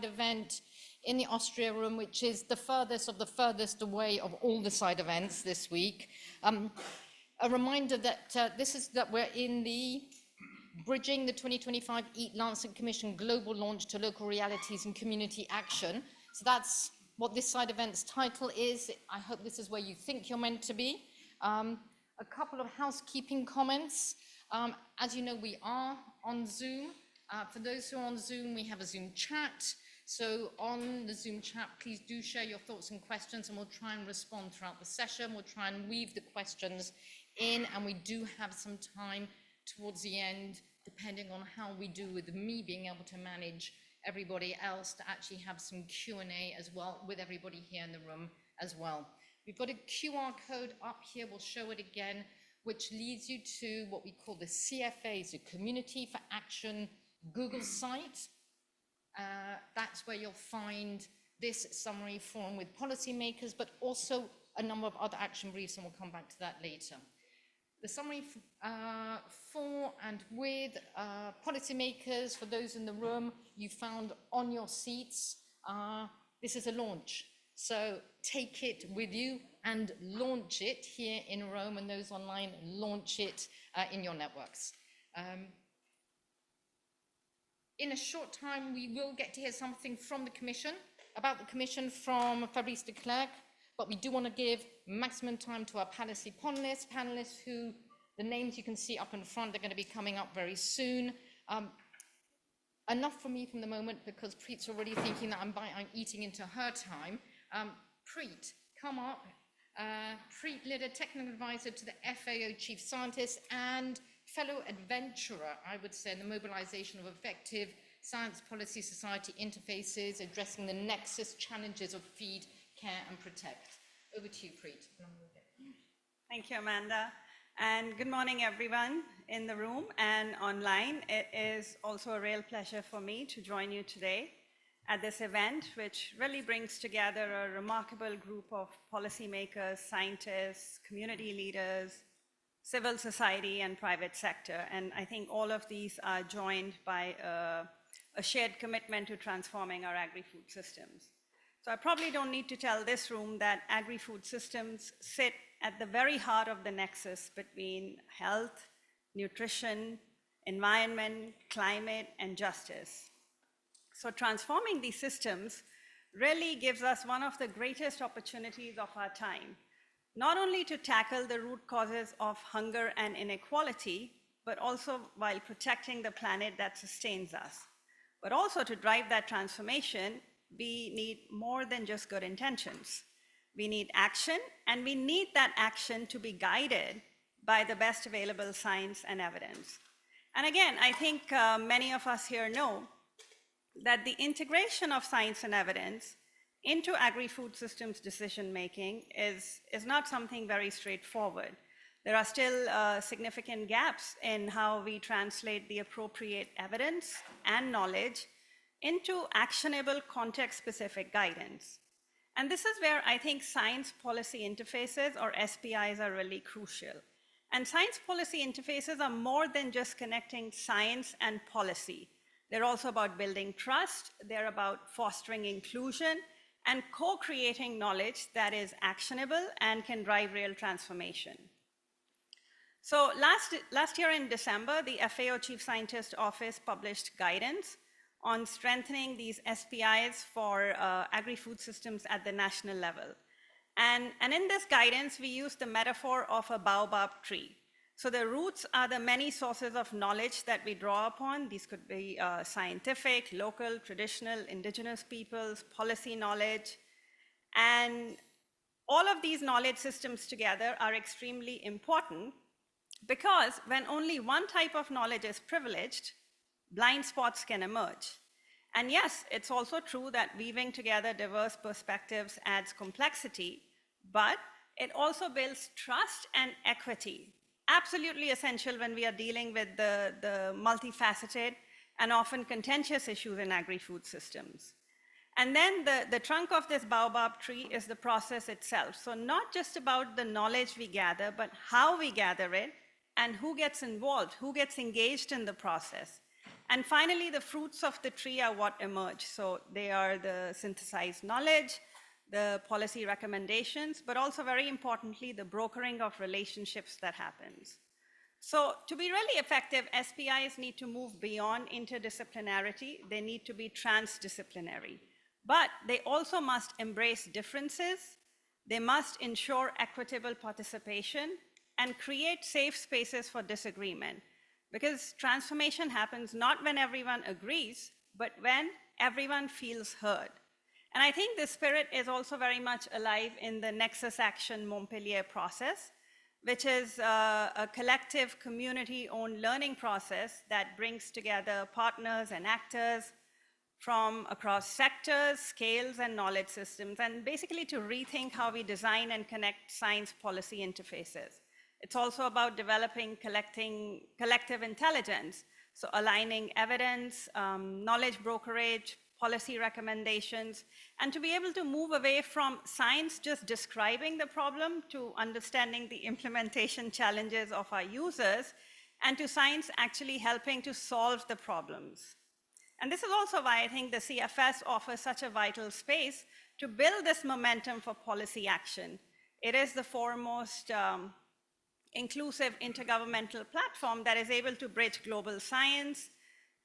event in the Austria room, which is the furthest of the furthest away of all the side events this week. A reminder that that we're in the Bridging the 2025 EAT Lancet Commission Global Launch to Local Realities and Community Action. So that's what this side event's title is. I hope this is where you think you're meant to be. A couple of housekeeping comments. As you know, we are on Zoom. For those who are on Zoom, we have a Zoom chat. So on the Zoom chat, please do share your thoughts and questions, and we'll try and respond throughout the session. We'll try and weave the questions in, and we do have some time towards the end, depending on how we do with me being able to manage everybody else, to actually have some Q&A as well with everybody here in the room as well. We've got a QR code up here, we'll show it again, which leads you to what we call the CFA, the Community for Action Google site. That's where you'll find this summary form with policymakers, but also a number of other action briefs, and we'll come back to that later. The summary for and with policymakers, for those in the room, you found on your seats. This is a launch, so take it with you and launch it here in Rome, and those online, launch it in your networks. In a short time, we will get to hear something from the Commission, about the Commission from Fabrice de Klerk, but we do want to give maximum time to our policy panelists who, the names you can see up in front, are going to be coming up very soon. Enough for me from the moment, because Preet's already thinking that I'm eating into her time. Preet, come up. Preet Lidder, Technical Advisor to the FAO Chief Scientist and fellow adventurer, I would say, in the mobilization of effective science policy society interfaces, addressing the nexus challenges of feed, care and protect. Over to you, Preet. Thank you, Amanda. And good morning, everyone in the room and online. It is also a real pleasure for me to join you today at this event, which really brings together a remarkable group of policymakers, scientists, community leaders, civil society and private sector. And I think all of these are joined by a shared commitment to transforming our agri-food systems. So I probably don't need to tell this room that agri-food systems sit at the very heart of the nexus between health, nutrition, environment, climate, and justice. So transforming these systems really gives us one of the greatest opportunities of our time, not only to tackle the root causes of hunger and inequality, but also while protecting the planet that sustains us. But also to drive that transformation, we need more than just good intentions. We need action, and we need that action to be guided by the best available science and evidence. And again, I think many of us here know that the integration of science and evidence into agri-food systems decision-making is not something very straightforward. There are still significant gaps in how we translate the appropriate evidence and knowledge into actionable context-specific guidance. And this is where I think science policy interfaces, or SPIs, are really crucial. And science policy interfaces are more than just connecting science and policy. They're also about building trust, they're about fostering inclusion, and co-creating knowledge that is actionable and can drive real transformation. So last year in December, the FAO Chief Scientist Office published guidance on strengthening these SPIs for agri-food systems at the national level. And in this guidance, we use the metaphor of a baobab tree. So the roots are the many sources of knowledge that we draw upon. These could be scientific, local, traditional, indigenous peoples, policy knowledge. And all of these knowledge systems together are extremely important, because when only one type of knowledge is privileged, blind spots can emerge. And yes, it's also true that weaving together diverse perspectives adds complexity, but it also builds trust and equity. Absolutely essential when we are dealing with the multifaceted and often contentious issues in agri-food systems. And then the trunk of this baobab tree is the process itself. So not just about the knowledge we gather, but how we gather it and who gets involved, who gets engaged in the process. And finally, the fruits of the tree are what emerge. So they are the synthesized knowledge, the policy recommendations, but also very importantly, the brokering of relationships that happens. So to be really effective, SPIs need to move beyond interdisciplinarity. They need to be transdisciplinary. But they also must embrace differences. They must ensure equitable participation and create safe spaces for disagreement. Because transformation happens not when everyone agrees, but when everyone feels heard. And I think this spirit is also very much alive in the Nexus Action Montpellier process, which is a collective community-owned learning process that brings together partners and actors from across sectors, scales, and knowledge systems, and basically to rethink how we design and connect science policy interfaces. It's also about developing collective intelligence, so aligning evidence, knowledge brokerage, policy recommendations, and to be able to move away from science just describing the problem to understanding the implementation challenges of our users, and to science actually helping to solve the problems. And this is also why I think the CFS offers such a vital space to build this momentum for policy action. It is the foremost inclusive intergovernmental platform that is able to bridge global science,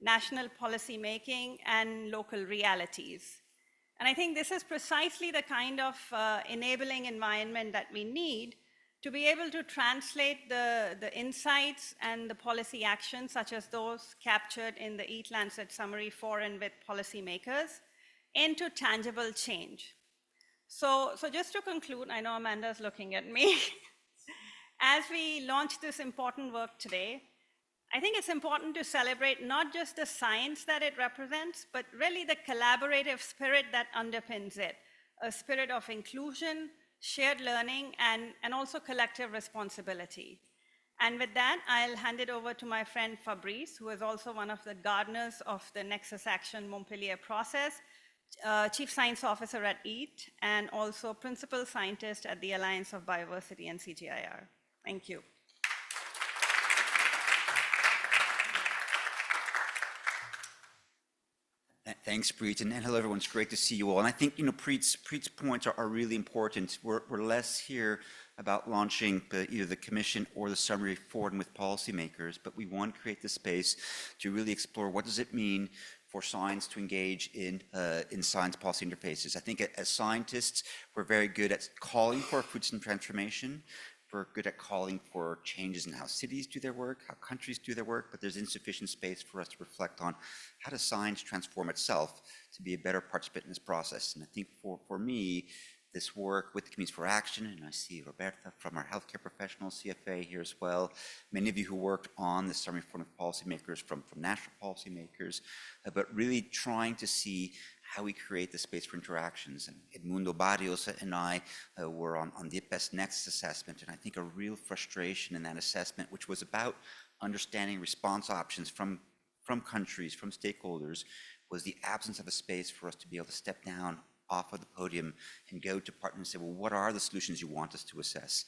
national policy making, and local realities. And I think this is precisely the kind of enabling environment that we need to be able to translate the insights and the policy actions, such as those captured in the EAT Lancet summary for and with policymakers, into tangible change. So just to conclude, I know Amanda's looking at me. As we launch this important work today, I think it's important to celebrate not just the science that it represents, but really the collaborative spirit that underpins it, a spirit of inclusion, shared learning, and also collective responsibility. And with that, I'll hand it over to my friend Fabrice, who is also one of the gardeners of the Nexus Action Montpellier process, Chief Science Officer at EAT, and also Principal Scientist at the Alliance of Biodiversity and CGIAR. Thank you. Thanks, Preet, and hello, everyone. It's great to see you all. And I think, Preet's points are really important. We're less here about launching either the commission or the summary forward and with policymakers, but we want to create the space to really explore what does it mean for science to engage in science policy interfaces. I think as scientists, we're very good at calling for food system transformation. We're good at calling for changes in how cities do their work, how countries do their work, but there's insufficient space for us to reflect on how does science transform itself to be a better participant in this process. And I think for me, this work with the Committees for Action, and I see Roberta from our healthcare professional CFA here as well, many of you who worked on the summary form of policymakers from national policymakers, but really trying to see how we create the space for interactions. And Edmundo Barrios and I were on the best Nexus assessment, and I think a real frustration in that assessment, which was about understanding response options from countries, from stakeholders, was the absence of a space for us to be able to step down off of the podium and go to partners and say, well, what are the solutions you want us to assess?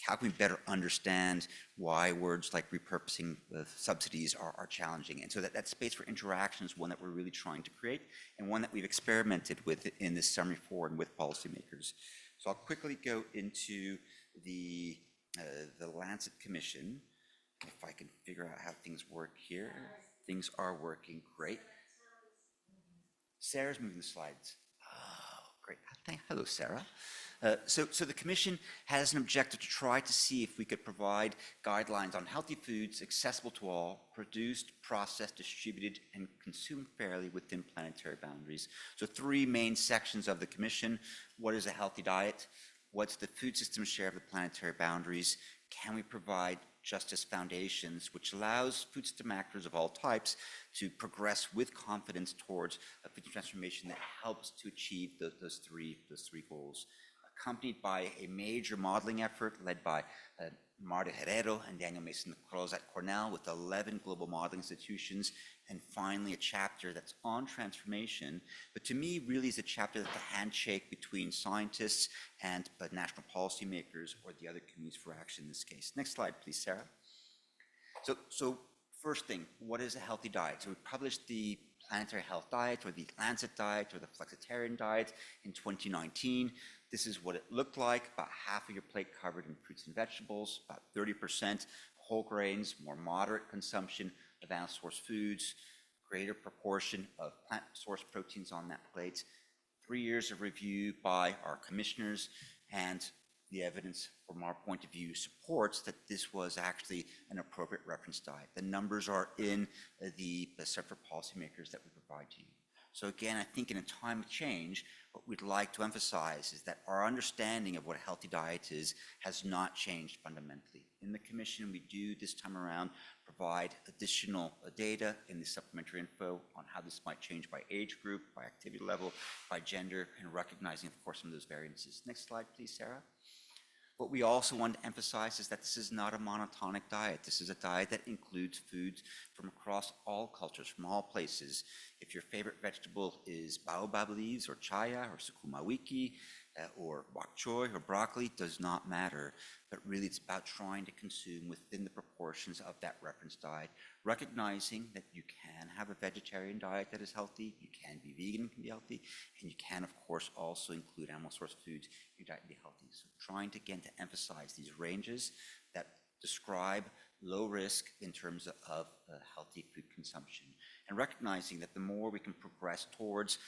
How can we better understand why words like repurposing subsidies are challenging? And so that space for interaction is one that we're really trying to create, and one that we've experimented with in this summary forward and with policymakers. So I'll quickly go into the Lancet Commission, if I can figure out how things work here. Things are working great. Sarah's moving the slides. Oh, great. Hello, Sarah. So the Commission has an objective to try to see if we could provide guidelines on healthy foods accessible to all, produced, processed, distributed, and consumed fairly within planetary boundaries. So three main sections of the Commission. What is a healthy diet? What's the food system share of the planetary boundaries? Can we provide justice foundations, which allows food system actors of all types to progress with confidence towards a food transformation that helps to achieve those three goals, accompanied by a major modeling effort led by Mario Herrero and Daniel Mason-Cruz at Cornell with 11 global modeling institutions, and finally a chapter that's on transformation, but to me really is a chapter that's a handshake between scientists and national policymakers or the other committees for action in this case. Next slide, please, Sarah. So first thing, what is a healthy diet? So we published the Planetary Health Diet or the Lancet Diet or the Flexitarian Diet in 2019. This is what it looked like, about half of your plate covered in fruits and vegetables, about 30% whole grains, more moderate consumption of animal source foods, greater proportion of plant source proteins on that plate. 3 years of review by our commissioners, and the evidence from our point of view supports that this was actually an appropriate reference diet. The numbers are in the set for policymakers that we provide to you. So again, I think in a time of change, what we'd like to emphasize is that our understanding of what a healthy diet is has not changed fundamentally. In the commission, we do this time around provide additional data in the supplementary info on how this might change by age group, by activity level, by gender, and recognizing, of course, some of those variances. Next slide, please, Sarah. What we also want to emphasize is that this is not a monotonic diet. This is a diet that includes foods from across all cultures, from all places. If your favorite vegetable is baobab leaves or chaya or sukuma wiki or bok choy or broccoli, does not matter. But really it's about trying to consume within the proportions of that reference diet, recognizing that you can have a vegetarian diet that is healthy, you can be vegan and can be healthy, and you can, of course, also include animal source foods in your diet and be healthy. So trying to, again, to emphasize these ranges that describe low risk in terms of healthy food consumption, and recognizing that the more we can progress towards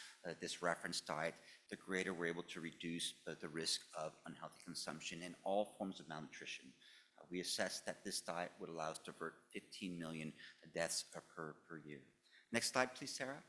this reference diet, the greater we're able to reduce the risk of unhealthy consumption and all forms of malnutrition. We assess that this diet would allow us to avert 15 million deaths per year. Next slide, please, Sarah.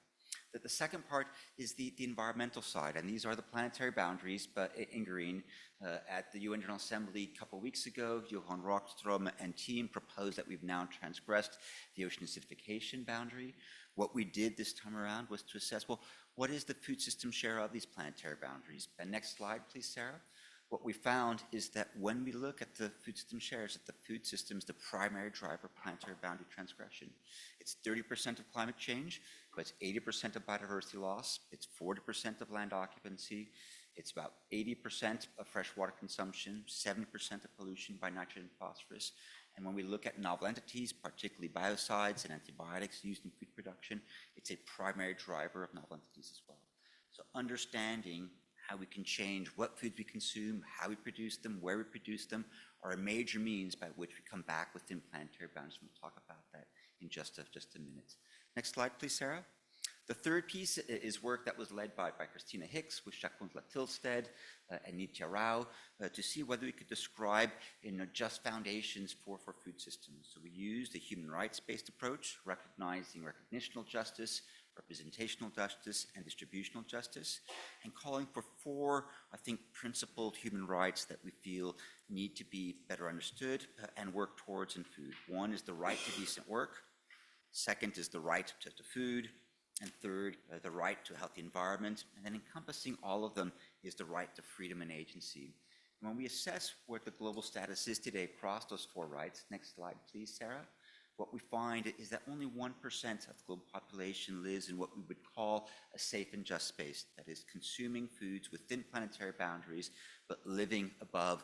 The second part is the environmental side, and these are the planetary boundaries, but in green. At the UN General Assembly a couple of weeks ago, Johan Rockström and team proposed that we've now transgressed the ocean acidification boundary. What we did this time around was to assess, well, what is the food system share of these planetary boundaries? And next slide, please, Sarah. What we found is that when we look at the food system shares, that the food system is the primary driver of planetary boundary transgression. It's 30% of climate change, but it's 80% of biodiversity loss, it's 40% of land occupancy, it's about 80% of freshwater consumption, 70% of pollution by nitrogen and phosphorus. And when we look at novel entities, particularly biocides and antibiotics used in food production, it's a primary driver of novel entities as well. So understanding how we can change what foods we consume, how we produce them, where we produce them, are a major means by which we come back within planetary boundaries. We'll talk about that in just a minute. Next slide, please, Sarah. The third piece is work that was led by Christina Hicks with Shakuntala Tilsted and Nitya Rao to see whether we could describe just foundations for food systems. So we used a human rights-based approach, recognizing recognitional justice, representational justice, and distributional justice, and calling for four, I think, principled human rights that we feel need to be better understood and work towards in food. One is the right to decent work. Second is the right to food. And third, the right to a healthy environment. And then encompassing all of them is the right to freedom and agency. And when we assess what the global status is today across those four rights, next slide, please, Sarah. What we find is that only 1% of the global population lives in what we would call a safe and just space, that is consuming foods within planetary boundaries, but living above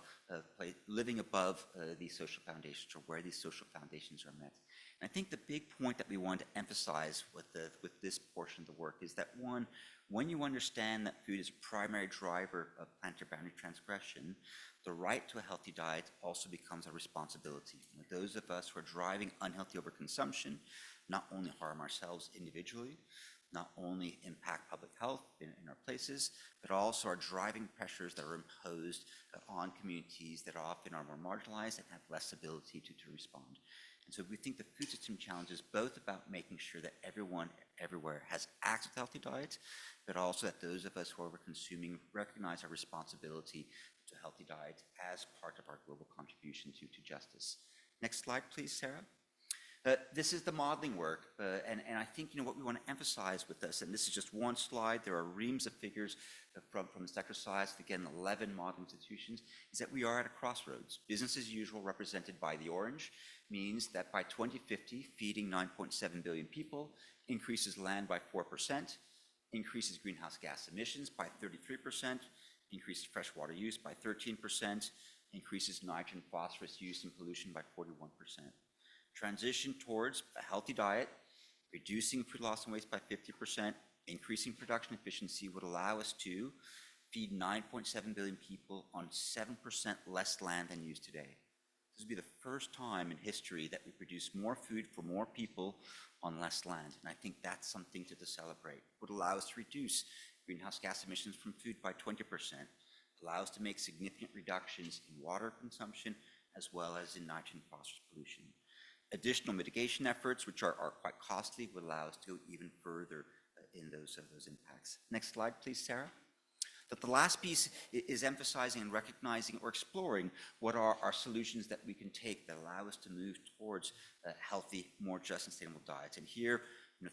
these social foundations, or where these social foundations are met. And I think the big point that we want to emphasize with this portion of the work is that, one, when you understand that food is a primary driver of planetary boundary transgression, the right to a healthy diet also becomes a responsibility. Those of us who are driving unhealthy overconsumption not only harm ourselves individually, not only impact public health in our places, but also are driving pressures that are imposed on communities that often are more marginalized and have less ability to respond. And so we think the food system challenge is both about making sure that everyone everywhere has access to healthy diets, but also that those of us who are consuming recognize our responsibility to healthy diet as part of our global contribution to justice. Next slide, please, Sarah. This is the modeling work, and I think what we want to emphasize with this, and this is just one slide, there are reams of figures from this exercise, again, 11 modeling institutions, is that we are at a crossroads. Business as usual, represented by the orange, means that by 2050, feeding 9.7 billion people increases land by 4%, increases greenhouse gas emissions by 33%, increases freshwater use by 13%, increases nitrogen and phosphorus use and pollution by 41%. transition towards a healthy diet, reducing food loss and waste by 50%, increasing production efficiency would allow us to feed 9.7 billion people on 7% less land than used today. This would be the first time in history that we produce more food for more people on less land. And I think that's something to celebrate. It would allow us to reduce greenhouse gas emissions from food by 20%, allow us to make significant reductions in water consumption as well as in nitrogen and phosphorus pollution. Additional mitigation efforts, which are quite costly, would allow us to go even further in those impacts. Next slide, please, Sarah. That the last piece is emphasizing and recognizing or exploring what are our solutions that we can take that allow us to move towards healthy, more just and sustainable diets. And here,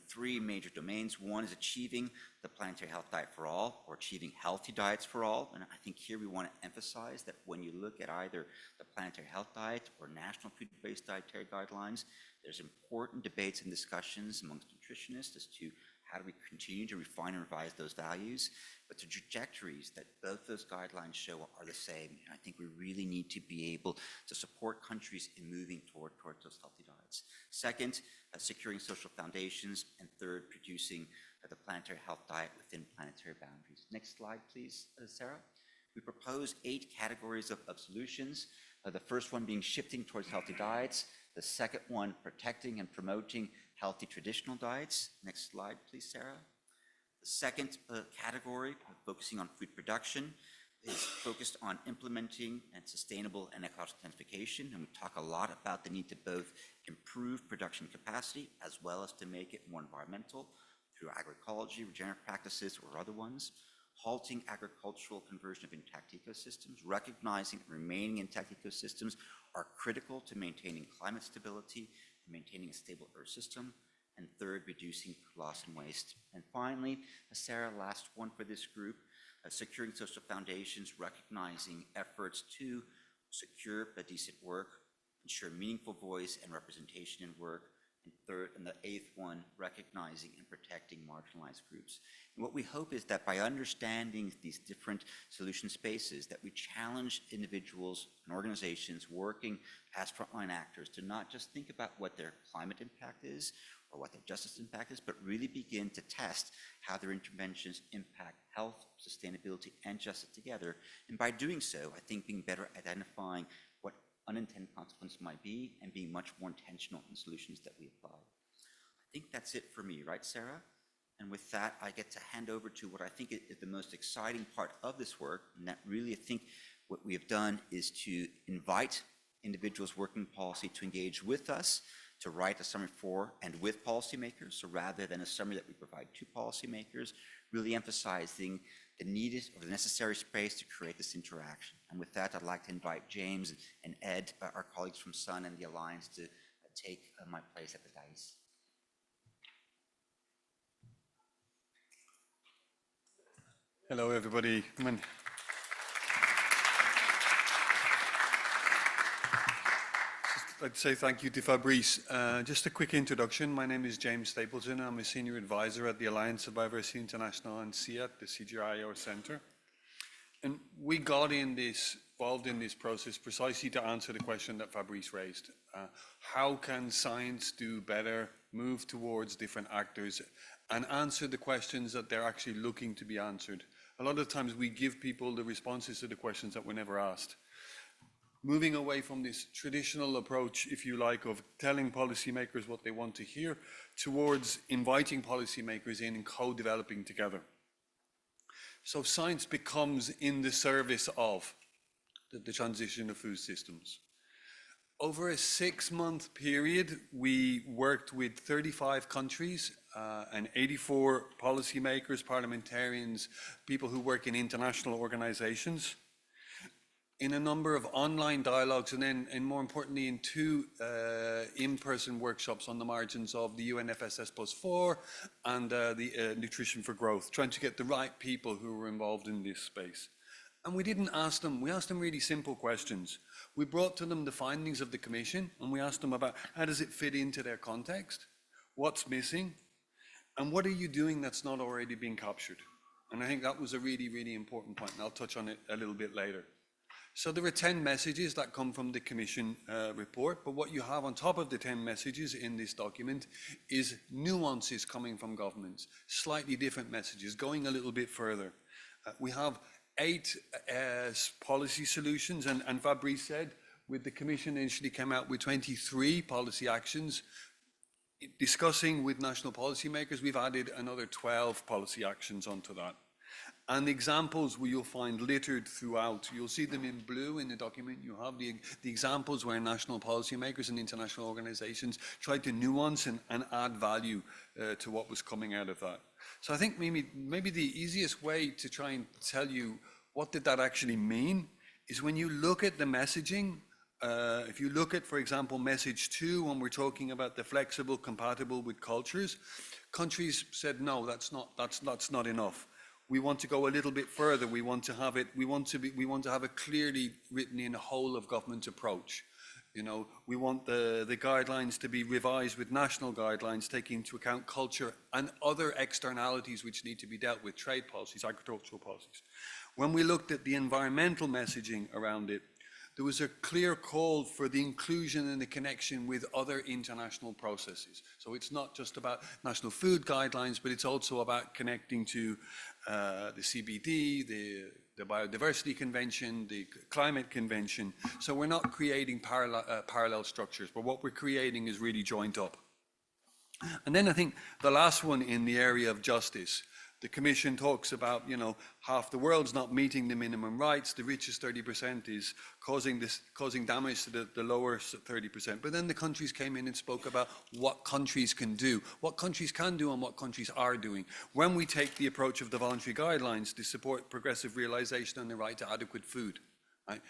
three major domains. One is achieving the planetary health diet for all, or achieving healthy diets for all. And I think here we want to emphasize that when you look at either the planetary health diet or national food-based dietary guidelines, there's important debates and discussions amongst nutritionists as to how do we continue to refine and revise those values? But the trajectories that both those guidelines show are the same. And I think we really need to be able to support countries in moving towards those healthy diets. Second, securing social foundations. And third, producing the planetary health diet within planetary boundaries. Next slide, please, Sarah. We propose 8 categories of solutions. The first one being shifting towards healthy diets. The second one, protecting and promoting healthy traditional diets. Next slide, please, Sarah. The second category, focusing on food production, is focused on implementing and sustainable and ecological intensification. And we talk a lot about the need to both improve production capacity as well as to make it more environmental through agroecology, regenerative practices, or other ones. Halting agricultural conversion of intact ecosystems, recognizing that remaining intact ecosystems are critical to maintaining climate stability and maintaining a stable Earth system. And third, reducing loss and waste. And finally, Sarah, last one for this group, securing social foundations, recognizing efforts to secure a decent work, ensure meaningful voice and representation in work. And third, and the 8th one, recognizing and protecting marginalized groups. And what we hope is that by understanding these different solution spaces, that we challenge individuals and organizations working as frontline actors to not just think about what their climate impact is or what their justice impact is, but really begin to test how their interventions impact health, sustainability, and justice together. And by doing so, I think being better at identifying what unintended consequences might be and being much more intentional in solutions that we apply. I think that's it for me, right, Sarah? And with that, I get to hand over to what I think is the most exciting part of this work, and that really, I think, what we have done is to invite individuals working in policy to engage with us, to write a summary for and with policymakers. So rather than a summary that we provide to policymakers, really emphasizing the needed or the necessary space to create this interaction. And with that, I'd like to invite James and Ed, our colleagues from SUN and the Alliance, to take my place at the dais. Hello, everybody. Come on. I'd like to say thank you to Fabrice. Just a quick introduction. My name is James Stapleton. I'm a senior advisor at the Alliance of Biodiversity International and CEAT, the CGIAR Center. And we got involved in this process precisely to answer the question that Fabrice raised. How can science do better, move towards different actors, and answer the questions that they're actually looking to be answered? A lot of times we give people the responses to the questions that were never asked. Moving away from this traditional approach, if you like, of telling policymakers what they want to hear, towards inviting policymakers in and co-developing together. So science becomes in the service of the transition of food systems. Over a 6-month period, we worked with 35 countries and 84 policymakers, parliamentarians, people who work in international organizations, in a number of online dialogues, and more importantly, in 2 in-person workshops on the margins of the UNFSS +4 and the Nutrition for Growth, trying to get the right people who were involved in this space. And we didn't ask them, we asked them really simple questions. We brought to them the findings of the Commission, and we asked them about how does it fit into their context, what's missing, and what are you doing that's not already being captured? And I think that was a really, really important point, and I'll touch on it a little bit later. So there are 10 messages that come from the Commission report, but what you have on top of the 10 messages in this document is nuances coming from governments, slightly different messages, going a little bit further. We have 8 policy solutions, and Fabrice said, with the Commission initially came out with 23 policy actions. Discussing with national policymakers, we've added another 12 policy actions onto that. And examples where you'll find littered throughout. You'll see them in blue in the document. You have the examples where national policymakers and international organizations tried to nuance and add value to what was coming out of that. So I think maybe the easiest way to try and tell you what did that actually mean is when you look at the messaging. If you look at, for example, message 2, when we're talking about the flexible, compatible with cultures, countries said, no, that's not enough. We want to go a little bit further. We want to have it. We want to have a clearly written in whole of government approach. You know, we want the guidelines to be revised with national guidelines, taking into account culture and other externalities which need to be dealt with, trade policies, agricultural policies. When we looked at the environmental messaging around it, there was a clear call for the inclusion and the connection with other international processes. So it's not just about national food guidelines, but it's also about connecting to the CBD, the Biodiversity Convention, the Climate Convention. So we're not creating parallel structures, but what we're creating is really joined up. And then I think the last one in the area of justice. The Commission talks about, you know, half the world's not meeting the minimum rights. The richest 30% is causing damage to the lower 30%. But then the countries came in and spoke about what countries can do and what countries are doing. When we take the approach of the voluntary guidelines to support progressive realization and the right to adequate food, right?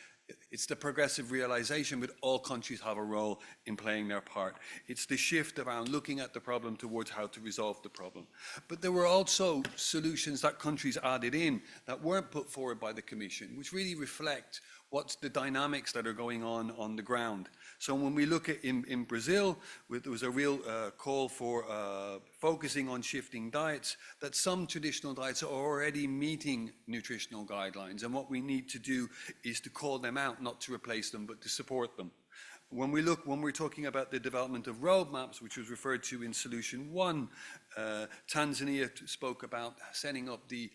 It's the progressive realization, but all countries have a role in playing their part. It's the shift around looking at the problem towards how to resolve the problem. But there were also solutions that countries added in that weren't put forward by the Commission, which really reflect what's the dynamics that are going on the ground. So when we look at in Brazil, there was a real call for focusing on shifting diets, that some traditional diets are already meeting nutritional guidelines. And what we need to do is to call them out, not to replace them, but to support them. When we're talking about the development of roadmaps, which was referred to in Solution 1, Tanzania spoke about setting up the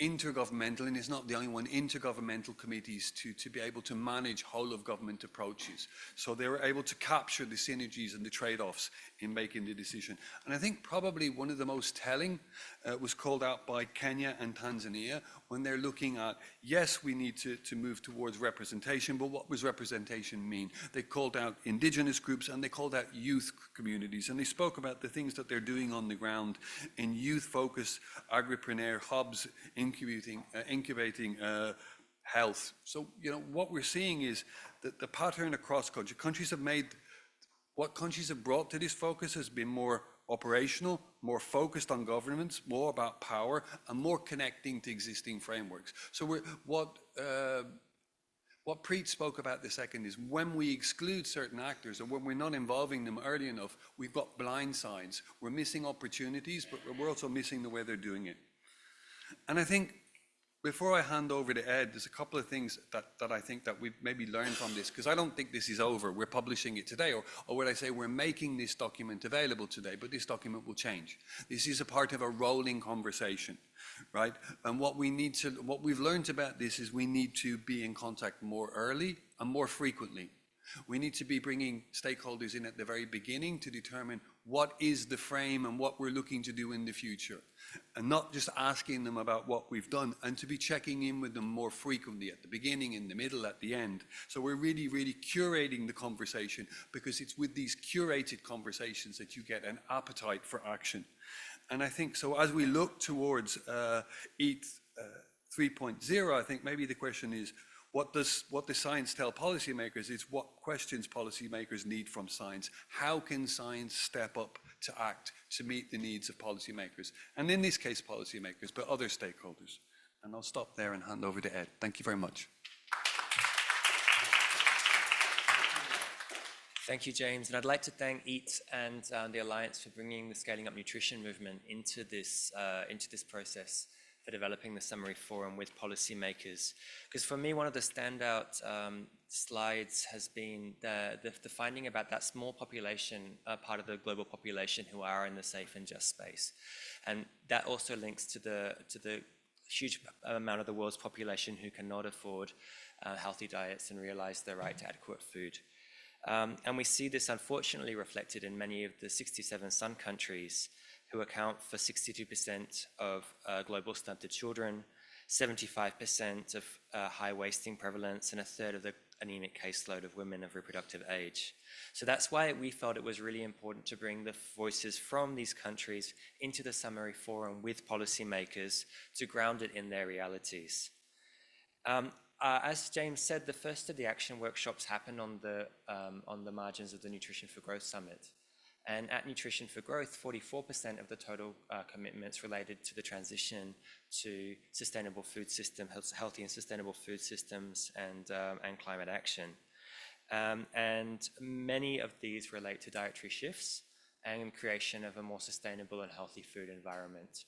intergovernmental, and it's not the only one, intergovernmental committees to be able to manage whole of government approaches. So they were able to capture the synergies and the trade-offs in making the decision. And I think probably one of the most telling was called out by Kenya and Tanzania when they're looking at, yes, we need to move towards representation, but what does representation mean? They called out indigenous groups and they called out youth communities, and they spoke about the things that they're doing on the ground in youth-focused agripreneur hubs, incubating health. So, you know, what we're seeing is that the pattern across countries have made, what countries have brought to this focus has been more operational, more focused on governance, more about power, and more connecting to existing frameworks. So what Preet spoke about the second is when we exclude certain actors or when we're not involving them early enough, we've got blind sides. We're missing opportunities, but we're also missing the way they're doing it. And I think before I hand over to Ed, there's a couple of things that I think that we've maybe learned from this, because I don't think this is over. We're publishing it today, or would I say we're making this document available today, but this document will change. This is a part of a rolling conversation, right? And what we've learned about this is we need to be in contact more early and more frequently. We need to be bringing stakeholders in at the very beginning to determine what is the frame and what we're looking to do in the future, and not just asking them about what we've done, and to be checking in with them more frequently at the beginning, in the middle, at the end. So we're really, really curating the conversation, because it's with these curated conversations that you get an appetite for action. And I think, so as we look towards EAT 3.0, I think maybe the question is, what does science tell policymakers is what questions policymakers need from science. How can science step up to act to meet the needs of policymakers? And in this case, policymakers, but other stakeholders. And I'll stop there and hand over to Ed. Thank you very much. Thank you, James. And I'd like to thank EAT and the Alliance for bringing the Scaling Up Nutrition movement into this process. for developing the summary forum with policymakers. Because for me, one of the standout slides has been the finding about that small population, part of the global population who are in the safe and just space. And that also links to the huge amount of the world's population who cannot afford healthy diets and realize their right to adequate food. And we see this unfortunately reflected in many of the 67 sun countries who account for 62% of global stunted children, 75% of high wasting prevalence, and a third of the anemic caseload of women of reproductive age. So that's why we felt it was really important to bring the voices from these countries into the summary forum with policymakers to ground it in their realities. As James said, the first of the action workshops happened on the margins of the Nutrition for Growth Summit. And at Nutrition for Growth, 44% of the total commitments related to the transition to sustainable food system, healthy and sustainable food systems, and climate action. And many of these relate to dietary shifts and creation of a more sustainable and healthy food environment.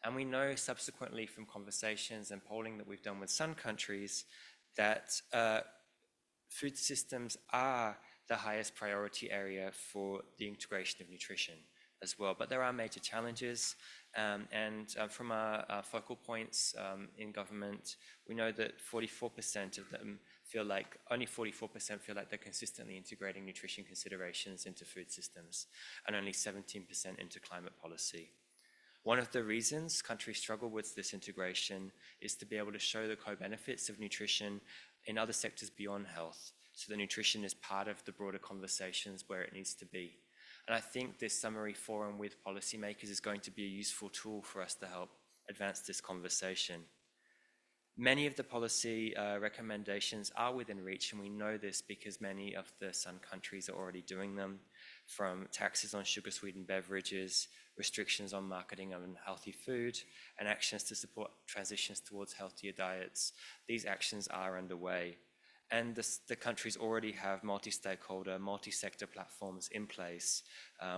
And we know subsequently from conversations and polling that we've done with some countries that food systems are the highest priority area for the integration of nutrition as well. But there are major challenges, and from our focal points in government, we know that 44% of them feel like, only 44% feel like they're consistently integrating nutrition considerations into food systems, and only 17% into climate policy. One of the reasons countries struggle with this integration is to be able to show the co-benefits of nutrition in other sectors beyond health. So the nutrition is part of the broader conversations where it needs to be. And I think this summary forum with policymakers is going to be a useful tool for us to help advance this conversation. Many of the policy recommendations are within reach, and we know this because many of the sun countries are already doing them, from taxes on sugar-sweetened beverages, restrictions on marketing of unhealthy food, and actions to support transitions towards healthier diets. These actions are underway. And the countries already have multi-stakeholder, multi-sector platforms in place,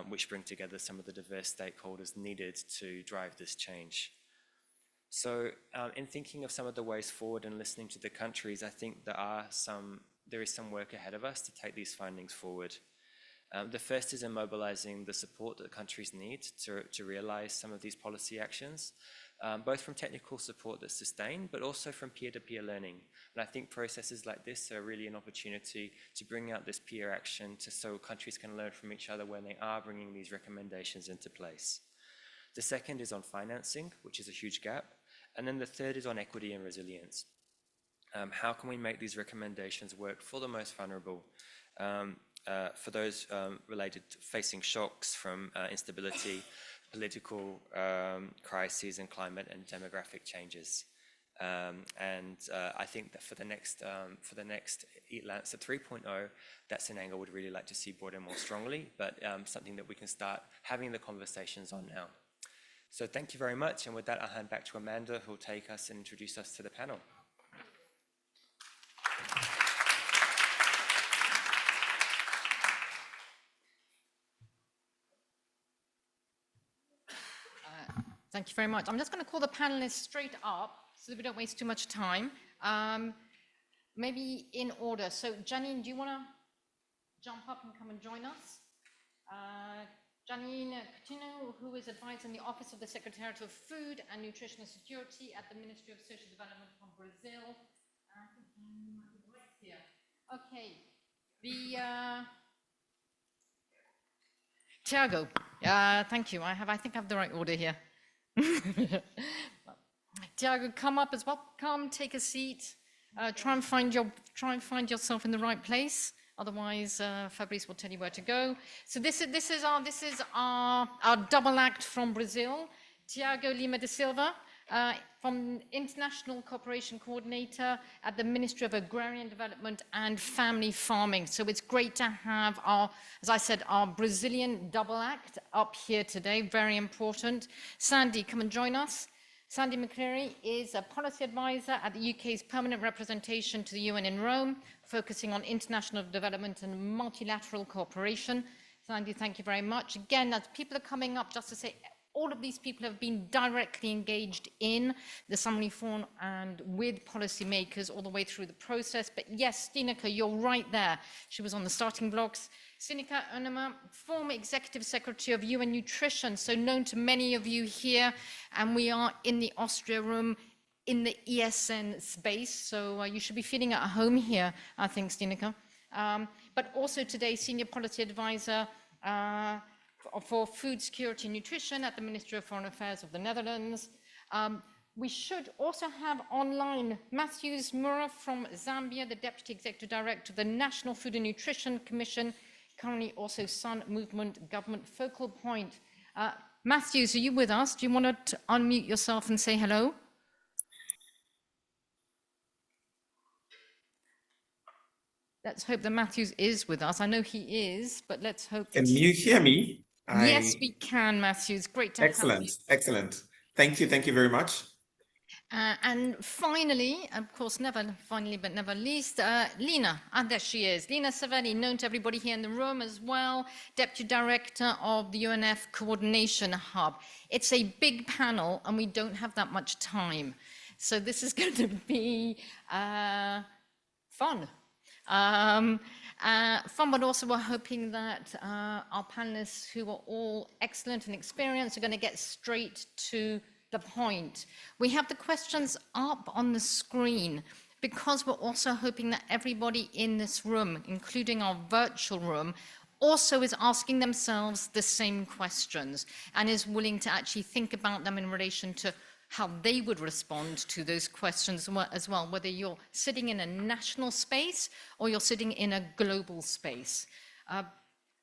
which bring together some of the diverse stakeholders needed to drive this change. So in thinking of some of the ways forward and listening to the countries, I think there is some work ahead of us to take these findings forward. The first is in mobilizing the support that countries need to realize some of these policy actions, both from technical support that's sustained, but also from peer-to-peer learning. And I think processes like this are really an opportunity to bring out this peer action so countries can learn from each other when they are bringing these recommendations into place. The second is on financing, which is a huge gap. And then the third is on equity and resilience. How can we make these recommendations work for the most vulnerable, for those related to facing shocks from instability, political crises, and climate and demographic changes? I think that for the next EAT Lancet 3.0, that's an angle we'd really like to see brought in more strongly, but something that we can start having the conversations on now. So thank you very much, and with that, I'll hand back to Amanda, who will take us and introduce us to the panel. Thank you very much. I'm just going to call the panelists straight up so that we don't waste too much time. Maybe in order. So Janine, do you want to jump up and come and join us? Janine Coutinho, who is advising the Office of the Secretariat of Food and Nutritional Security at the Ministry of Social Development from Brazil. I think I'm right here. Okay. Tiago, thank you. I think I have the right order here. Tiago, come up as well. Come, take a seat. Try and find yourself in the right place. Otherwise, Fabrice will tell you where to go. So this is our double act from Brazil. Tiago Lima da Silva, from International Cooperation Coordinator at the Ministry of Agrarian Development and Family Farming. So it's great to have as I said, our Brazilian double act up here today. Very important. Sandy, come and join us. Sandy McCleary is a policy advisor at the UK's permanent representation to the UN in Rome, focusing on international development and multilateral cooperation. Sandy, thank you very much. Again, as people are coming up, just to say, all of these people have been directly engaged in the summary reform and with policymakers all the way through the process. But yes, Stineke, you're right there. She was on the starting blocks. Stineke Önema, former Executive Secretary of UN Nutrition, so known to many of you here, and we are in the Austria room in the ESN space, so you should be feeling at home here, I think, Stineke. But also today, Senior Policy Advisor for Food Security and Nutrition at the Ministry of Foreign Affairs of the Netherlands. We should also have online Matthews Mura from Zambia, the Deputy Executive Director of the National Food and Nutrition Commission, currently also Sun Movement Government Focal Point. Matthews, are you with us? Do you want to unmute yourself and say hello? Let's hope that Matthews is with us. I know he is, but let's hope. Can you hear me? Yes, we can, Matthews. Great to have you. Excellent. Thank you very much. And finally, of course, never finally, but never least, Lina, and there she is. Lina Savelli, known to everybody here in the room as well, Deputy Director of the UNF Coordination Hub. It's a big panel and we don't have that much time. So this is going to be fun. Fun, but also we're hoping that our panelists, who are all excellent and experienced, are going to get straight to the point. We have the questions up on the screen because we're also hoping that everybody in this room, including our virtual room, also is asking themselves the same questions and is willing to actually think about them in relation to how they would respond to those questions as well, whether you're sitting in a national space or you're sitting in a global space.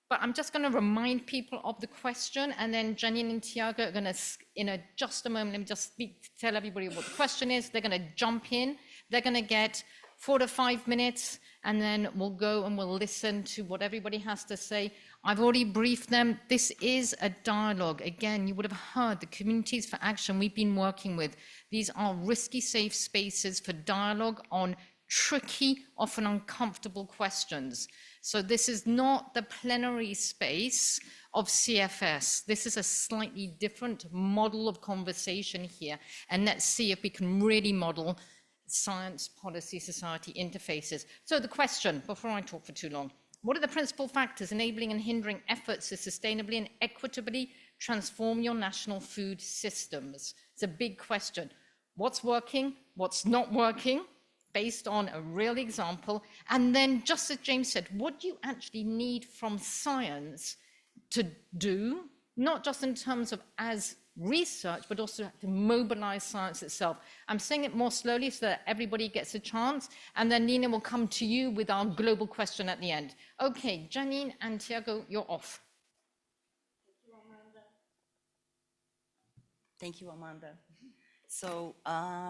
But I'm just going to remind people of the question, and then Janine and Tiago are going to, in just a moment, let me just tell everybody what the question is. They're going to jump in. They're going to get 4 to 5 minutes, and then we'll go and we'll listen to what everybody has to say. I've already briefed them. This is a dialogue. Again, you would have heard the communities for action we've been working with. These are risky, safe spaces for dialogue on tricky, often uncomfortable questions. So this is not the plenary space of CFS. This is a slightly different model of conversation here. And let's see if we can really model science, policy, society interfaces. So the question, before I talk for too long, what are the principal factors enabling and hindering efforts to sustainably and equitably transform your national food systems? It's a big question. What's working? What's not working? Based on a real example. And then, just as James said, what do you actually need from science to do, not just in terms of as research, but also to mobilize science itself? I'm saying it more slowly so that everybody gets a chance, and then Nina will come to you with our global question at the end. Okay, Janine and Tiago, you're off. Thank you, Amanda. So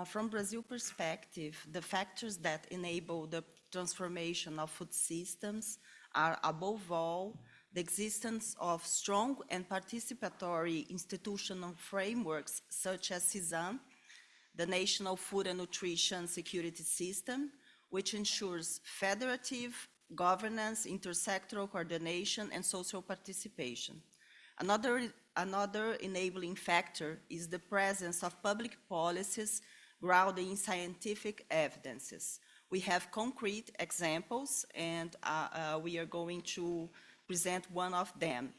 from Brazil perspective, the factors that enable the transformation of food systems are, above all, the existence of strong and participatory institutional frameworks such as CISAM, the National Food and Nutrition Security System, which ensures federative governance, intersectoral coordination, and social participation. Another enabling factor is the presence of public policies grounded in scientific evidences. We have concrete examples, and we are going to present one of them.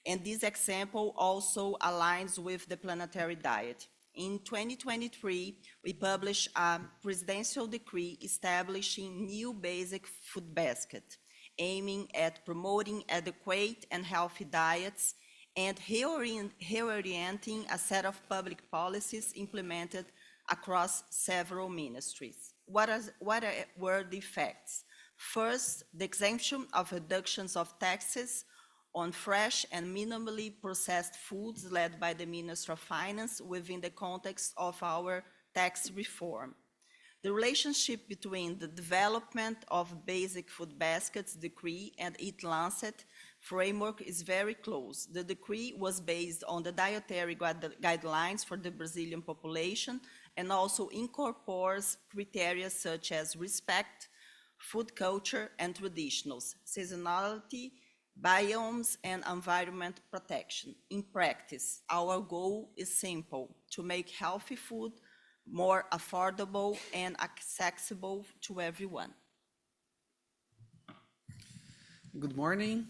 And this example also aligns with the planetary diet. In 2023, we published a presidential decree establishing new basic food basket, aiming at promoting adequate and healthy diets and reorienting a set of public policies implemented across several ministries. What were the effects? First, the exemption of reductions of taxes on fresh and minimally processed foods led by the Minister of Finance within the context of our tax reform. The relationship between the development of Basic Food Baskets Decree and EAT Lancet framework is very close. The decree was based on the dietary guidelines for the Brazilian population and also incorporates criteria such as respect, food culture, and traditionals, seasonality, biomes, and environment protection. In practice, our goal is simple: to make healthy food more affordable and accessible to everyone. Good morning.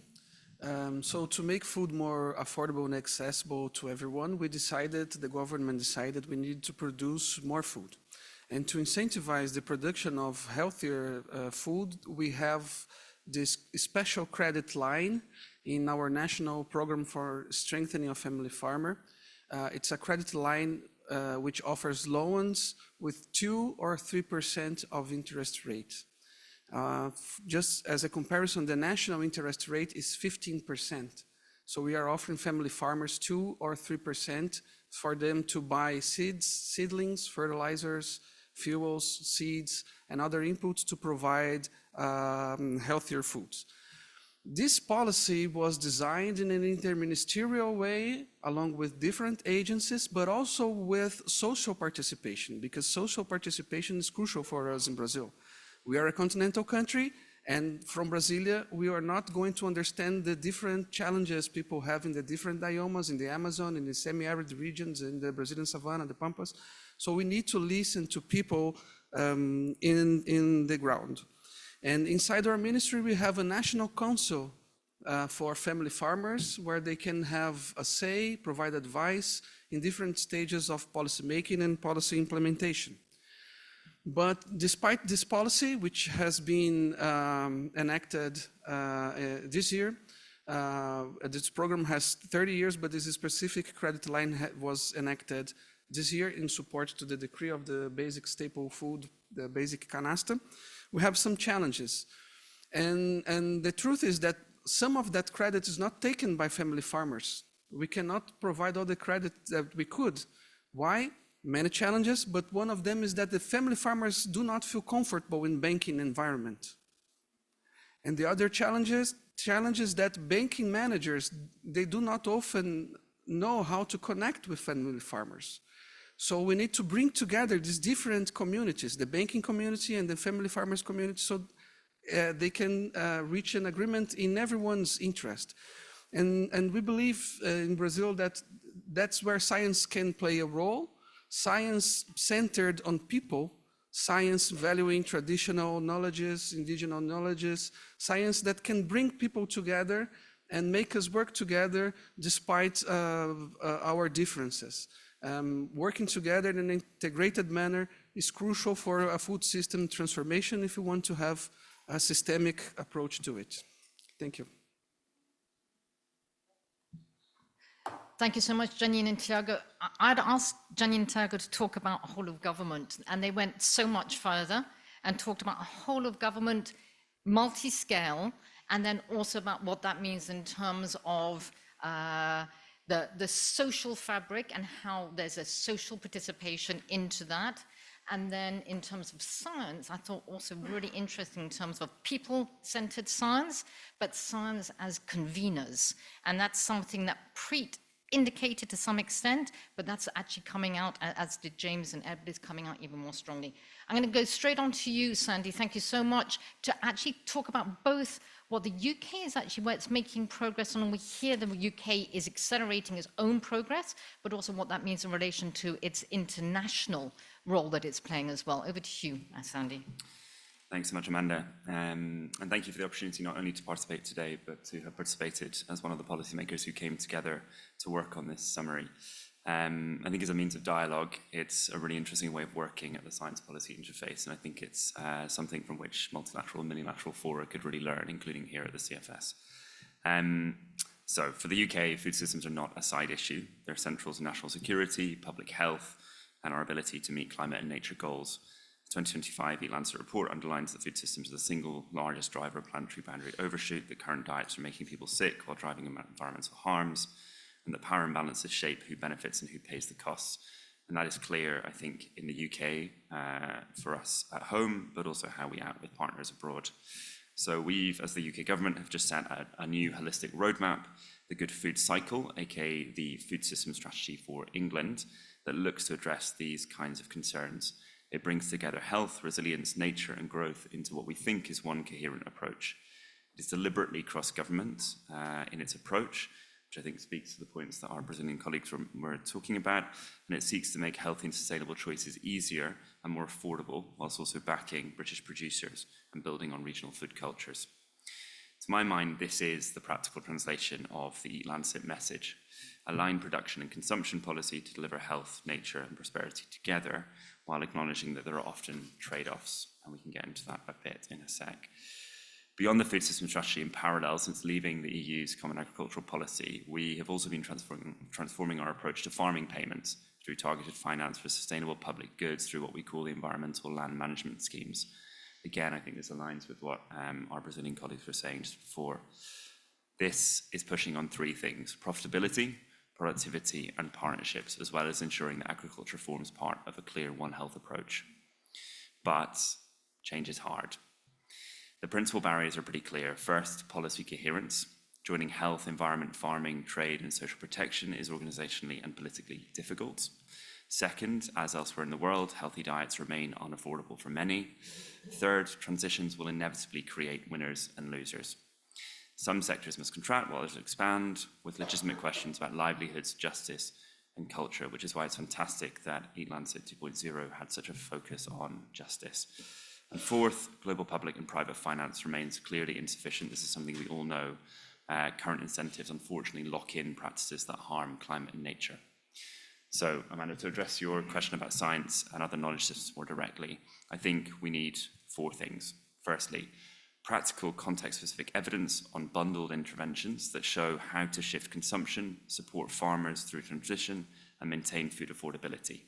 So to make food more affordable and accessible to everyone, the government decided we need to produce more food. And to incentivize the production of healthier food, we have this special credit line in our national program for strengthening of family farmer. It's a credit line which offers loans with 2 or 3% of interest rate. Just as a comparison, the national interest rate is 15%. So we are offering family farmers 2 or 3% for them to buy seeds, seedlings, fertilizers, fuels, seeds, and other inputs to provide healthier foods. This policy was designed in an interministerial way, along with different agencies, but also with social participation, because social participation is crucial for us in Brazil. We are a continental country, and from Brasilia, we are not going to understand the different challenges people have in the different biomes, in the Amazon, in the semi-arid regions, in the Brazilian savanna, the pampas. So we need to listen to people in the ground. And inside our ministry, we have a national council for family farmers, where they can have a say, provide advice in different stages of policy making and policy implementation. But despite this policy, which has been enacted this year, this program has 30 years, but this specific credit line was enacted this year in support to the decree of the basic staple food, the basic canasta. We have some challenges. And the truth is that some of that credit is not taken by family farmers. We cannot provide all the credit that we could. Why? Many challenges, but one of them is that the family farmers do not feel comfortable in banking environment. And the other challenge is that banking managers, they do not often know how to connect with family farmers. So we need to bring together these different communities, the banking community and the family farmers community, so they can reach an agreement in everyone's interest. And we believe in Brazil that that's where science can play a role. Science centered on people, science valuing traditional knowledges, indigenous knowledges, science that can bring people together and make us work together despite our differences. Working together in an integrated manner is crucial for a food system transformation if we want to have a systemic approach to it. Thank you. Thank you so much, Janine and Tiago. I'd asked Janine and Tiago to talk about whole of government, and they went so much further and talked about whole of government, multi-scale, and then also about what that means in terms of the social fabric and how there's a social participation into that. And then in terms of science, I thought also really interesting in terms of people-centered science, but science as conveners. And that's something that Preet indicated to some extent, but that's actually coming out, as did James and Ed, is coming out even more strongly. I'm going to go straight on to you, Sandy. Thank you so much, to actually talk about both what the UK is actually, where it's making progress on. We hear the UK is accelerating its own progress, but also what that means in relation to its international role that it's playing as well. Over to you, Sandy. Thanks so much, Amanda. And thank you for the opportunity not only to participate today, but to have participated as one of the policymakers who came together to work on this summary. I think as a means of dialogue, it's a really interesting way of working at the science policy interface. And I think it's something from which multilateral and multilateral fora could really learn, including here at the CFS. So for the UK, food systems are not a side issue. They're central to national security, public health, and our ability to meet climate and nature goals. The 2025 EAT Lancet report underlines that food systems are the single largest driver of planetary boundary overshoot, that current diets are making people sick while driving environmental harms, and that power imbalances shape who benefits and who pays the costs. And that is clear, I think, in the UK for us at home, but also how we act with partners abroad. So we've, as the UK government, have just set out a new holistic roadmap, the Good Food Cycle, aka the Food System Strategy for England, that looks to address these kinds of concerns. It brings together health, resilience, nature, and growth into what we think is one coherent approach. It's deliberately cross-government in its approach, which I think speaks to the points that our Brazilian colleagues were talking about, and it seeks to make healthy and sustainable choices easier and more affordable, whilst also backing British producers and building on regional food cultures. To my mind, this is the practical translation of the EAT Lancet message: align production and consumption policy to deliver health, nature and prosperity together, while acknowledging that there are often trade-offs, and we can get into that a bit in a sec. Beyond the food system strategy, in parallel, since leaving the EU's Common Agricultural Policy, we have also been transforming our approach to farming payments through targeted finance for sustainable public goods through what we call the environmental land management schemes. Again, I think this aligns with what our Brazilian colleagues were saying just before. This is pushing on three things: profitability, productivity and partnerships, as well as ensuring that agriculture forms part of a clear One Health approach. But change is hard. The principal barriers are pretty clear. First, policy coherence. Joining health, environment, farming, trade and social protection is organisationally and politically difficult. Second, as elsewhere in the world, healthy diets remain unaffordable for many. Third, transitions will inevitably create winners and losers. Some sectors must contract while others expand, with legitimate questions about livelihoods, justice and culture, which is why it's fantastic that EAT Lancet 2.0 had such a focus on justice. And fourth, global public and private finance remains clearly insufficient. This is something we all know. Current incentives unfortunately lock in practices that harm climate and nature. So, Amanda, to address your question about science and other knowledge systems more directly, I think we need four things. Firstly, practical context-specific evidence on bundled interventions that show how to shift consumption, support farmers through transition, and maintain food affordability.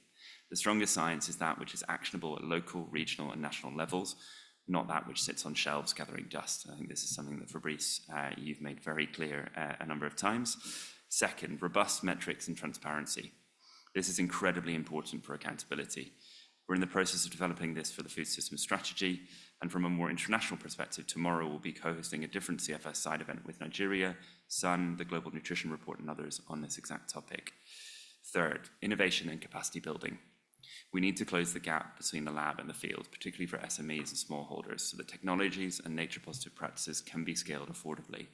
The strongest science is that which is actionable at local, regional, and national levels, not that which sits on shelves gathering dust. I think this is something that Fabrice, you've made very clear a number of times. Second, robust metrics and transparency. This is incredibly important for accountability. We're in the process of developing this for the food system strategy, and from a more international perspective, tomorrow we'll be co-hosting a different CFS side event with Nigeria, Sun, the Global Nutrition Report, and others on this exact topic. Third, innovation and capacity building. We need to close the gap between the lab and the field, particularly for SMEs and smallholders, so that technologies and nature-positive practices can be scaled affordably.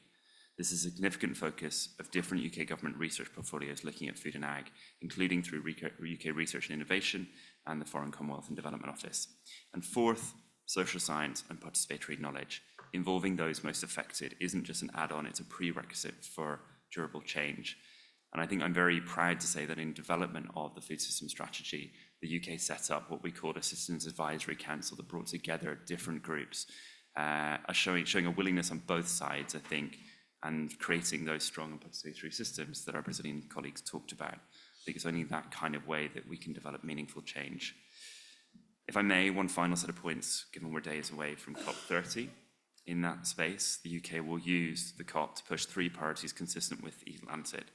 This is a significant focus of different UK government research portfolios looking at food and ag, including through UK Research and Innovation and the Foreign Commonwealth and Development Office. And fourth, social science and participatory knowledge. Involving those most affected isn't just an add-on, it's a prerequisite for durable change. And I think I'm very proud to say that in development of the food system strategy, the UK set up what we called a Systems Advisory Council that brought together different groups, showing a willingness on both sides, I think, and creating those strong and participatory systems that our Brazilian colleagues talked about. I think it's only that kind of way that we can develop meaningful change. If I may, one final set of points, given we're days away from COP30. In that space, the UK will use the COP to push three priorities consistent with EAT Lancet.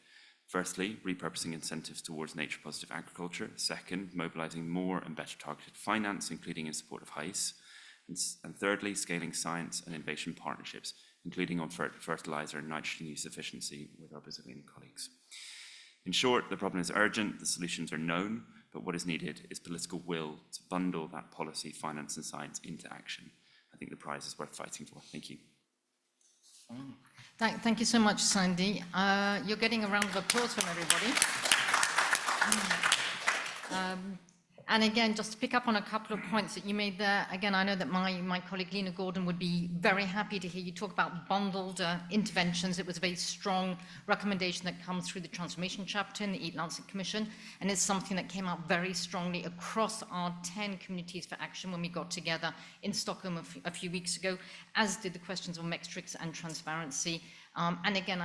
Firstly, repurposing incentives towards nature-positive agriculture. Second, mobilising more and better targeted finance, including in support of HICE. And thirdly, scaling science and innovation partnerships, including on fertiliser and nitrogen use efficiency with our Brazilian colleagues. In short, the problem is urgent, the solutions are known, but what is needed is political will to bundle that policy, finance and science into action. I think the prize is worth fighting for. Thank you. Thank you so much, Sandy. You're getting a round of applause from everybody. And again, just to pick up on a couple of points that you made there, again, I know that my colleague Lena Gordon would be very happy to hear you talk about bundled interventions. It was a very strong recommendation that comes through the transformation chapter in the EAT Lancet Commission, and it's something that came out very strongly across our 10 communities for action when we got together in Stockholm a few weeks ago, as did the questions of metrics and transparency. And again,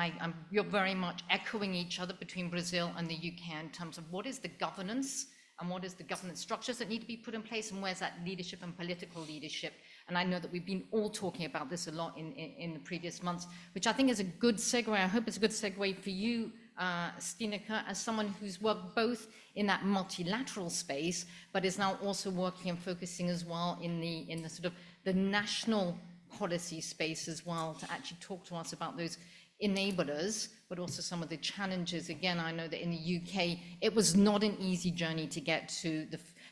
you're very much echoing each other between Brazil and the UK in terms of what is the governance and what is the governance structures that need to be put in place, and where's that leadership and political leadership. And I know that we've been all talking about this a lot in the previous months, which I think is a good segue. I hope it's a good segue for you, Stineke, as someone who's worked both in that multilateral space, but is now also working and focusing as well in the sort of the national policy space as well, to actually talk to us about those enablers, but also some of the challenges. Again, I know that in the UK, it was not an easy journey to get to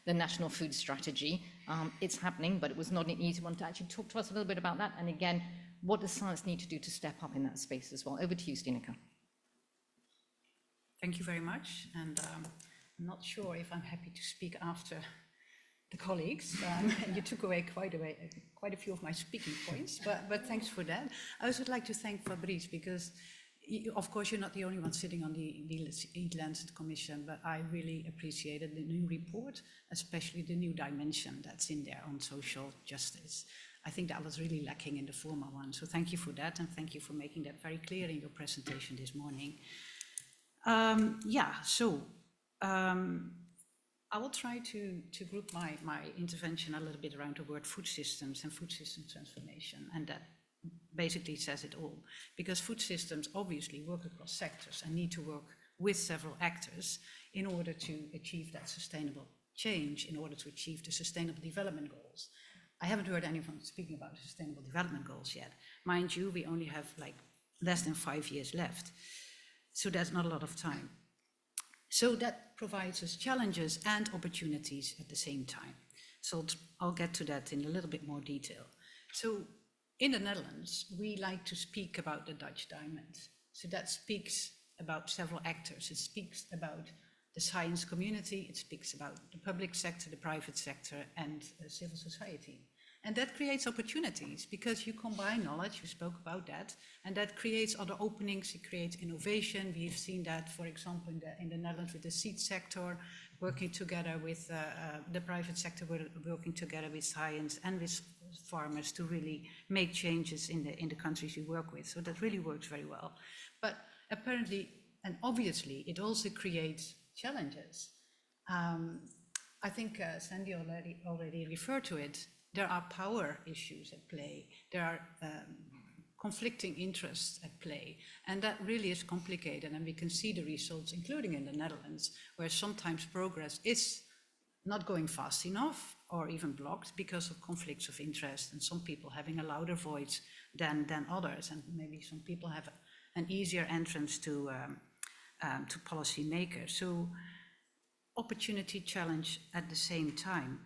the national food strategy. It's happening, but it was not an easy one. To actually talk to us a little bit about that. And again, what does science need to do to step up in that space as well? Over to you, Stineke. Thank you very much. And I'm not sure if I'm happy to speak after the colleagues. And you took away quite a few of my speaking points, but thanks for that. I also would like to thank Fabrice because, of course, you're not the only one sitting on the EAT Lancet Commission, but I really appreciated the new report, especially the new dimension that's in there on social justice. I think that was really lacking in the former one. So thank you for that, and thank you for making that very clear in your presentation this morning. I will try to group my intervention a little bit around the word food systems and food system transformation, and that basically says it all. Because food systems obviously work across sectors and need to work with several actors in order to achieve that sustainable change, in order to achieve the Sustainable Development Goals. I haven't heard anyone speaking about the Sustainable Development Goals yet. Mind you, we only have like less than 5 years left. So that's not a lot of time. So that provides us challenges and opportunities at the same time. So I'll get to that in a little bit more detail. So in the Netherlands, we like to speak about the Dutch diamond. So that speaks about several actors. It speaks about the science community, it speaks about the public sector, the private sector, and civil society. And that creates opportunities because you combine knowledge, you spoke about that, and that creates other openings, it creates innovation. We've seen that, for example, in the Netherlands with the seed sector, working together with the private sector, working together with science and with farmers to really make changes in the countries we work with. So that really works very well. But apparently, and obviously, it also creates challenges. I think Sandy already referred to it. There are power issues at play. There are conflicting interests at play. And that really is complicated. And we can see the results, including in the Netherlands, where sometimes progress is not going fast enough or even blocked because of conflicts of interest and some people having a louder voice than others. And maybe some people have an easier entrance to policy makers. So opportunity, challenge at the same time.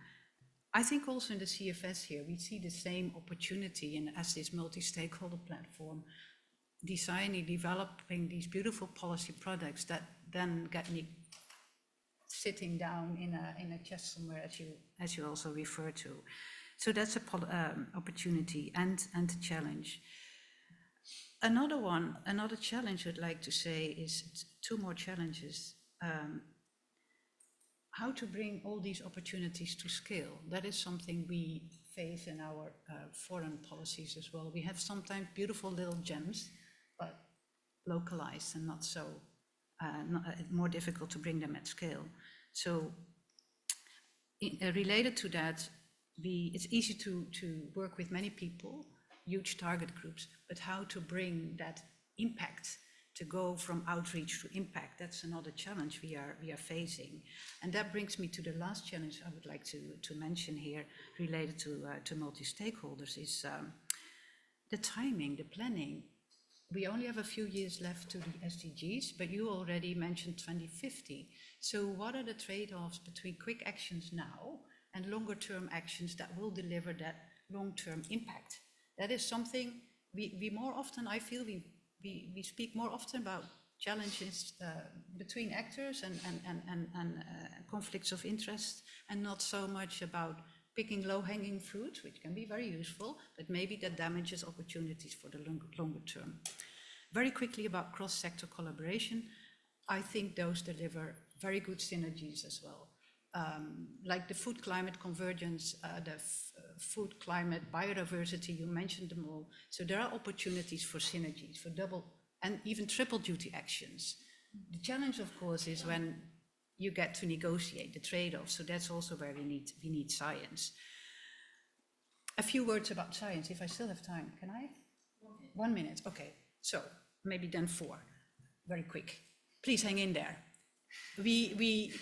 I think also in the CFS here, we see the same opportunity in as this multi-stakeholder platform, designing, developing these beautiful policy products that then get me sitting down in a chest somewhere, as you also refer to. So that's an opportunity and a challenge. Another challenge I'd like to say is two more challenges. How to bring all these opportunities to scale. That is something we face in our foreign policies as well. We have sometimes beautiful little gems, but localized and not so, more difficult to bring them at scale. So related to that, it's easy to work with many people, huge target groups, but how to bring that impact to go from outreach to impact, that's another challenge we are facing. And that brings me to the last challenge I would like to mention here related to multi-stakeholders is the timing, the planning. We only have a few years left to the SDGs, but you already mentioned 2050. So what are the trade-offs between quick actions now and longer term actions that will deliver that long-term impact? That is something we more often, I feel, we speak more often about challenges between actors and conflicts of interest, and not so much about picking low-hanging fruit, which can be very useful, but maybe that damages opportunities for the longer term. Very quickly about cross-sector collaboration, I think those deliver very good synergies as well. Like the food climate convergence, the food climate biodiversity, you mentioned them all. So there are opportunities for synergies, for double and even triple duty actions. The challenge, of course, is when you get to negotiate the trade-offs. So that's also where we need science. A few words about science, if I still have time. Can I? 1 minute, okay. So maybe then 4, very quick. Please hang in there.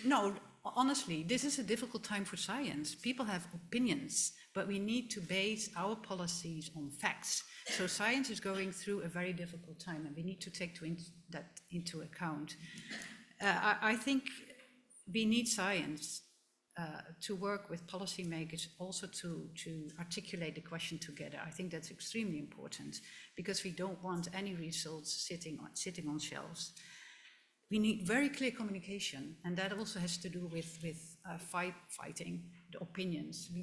No, honestly, this is a difficult time for science. People have opinions, but we need to base our policies on facts. So science is going through a very difficult time, and we need to take that into account. I think we need science to work with policymakers also to articulate the question together. I think that's extremely important because we don't want any results sitting on shelves. We need very clear communication, and that also has to do with fighting the opinions. We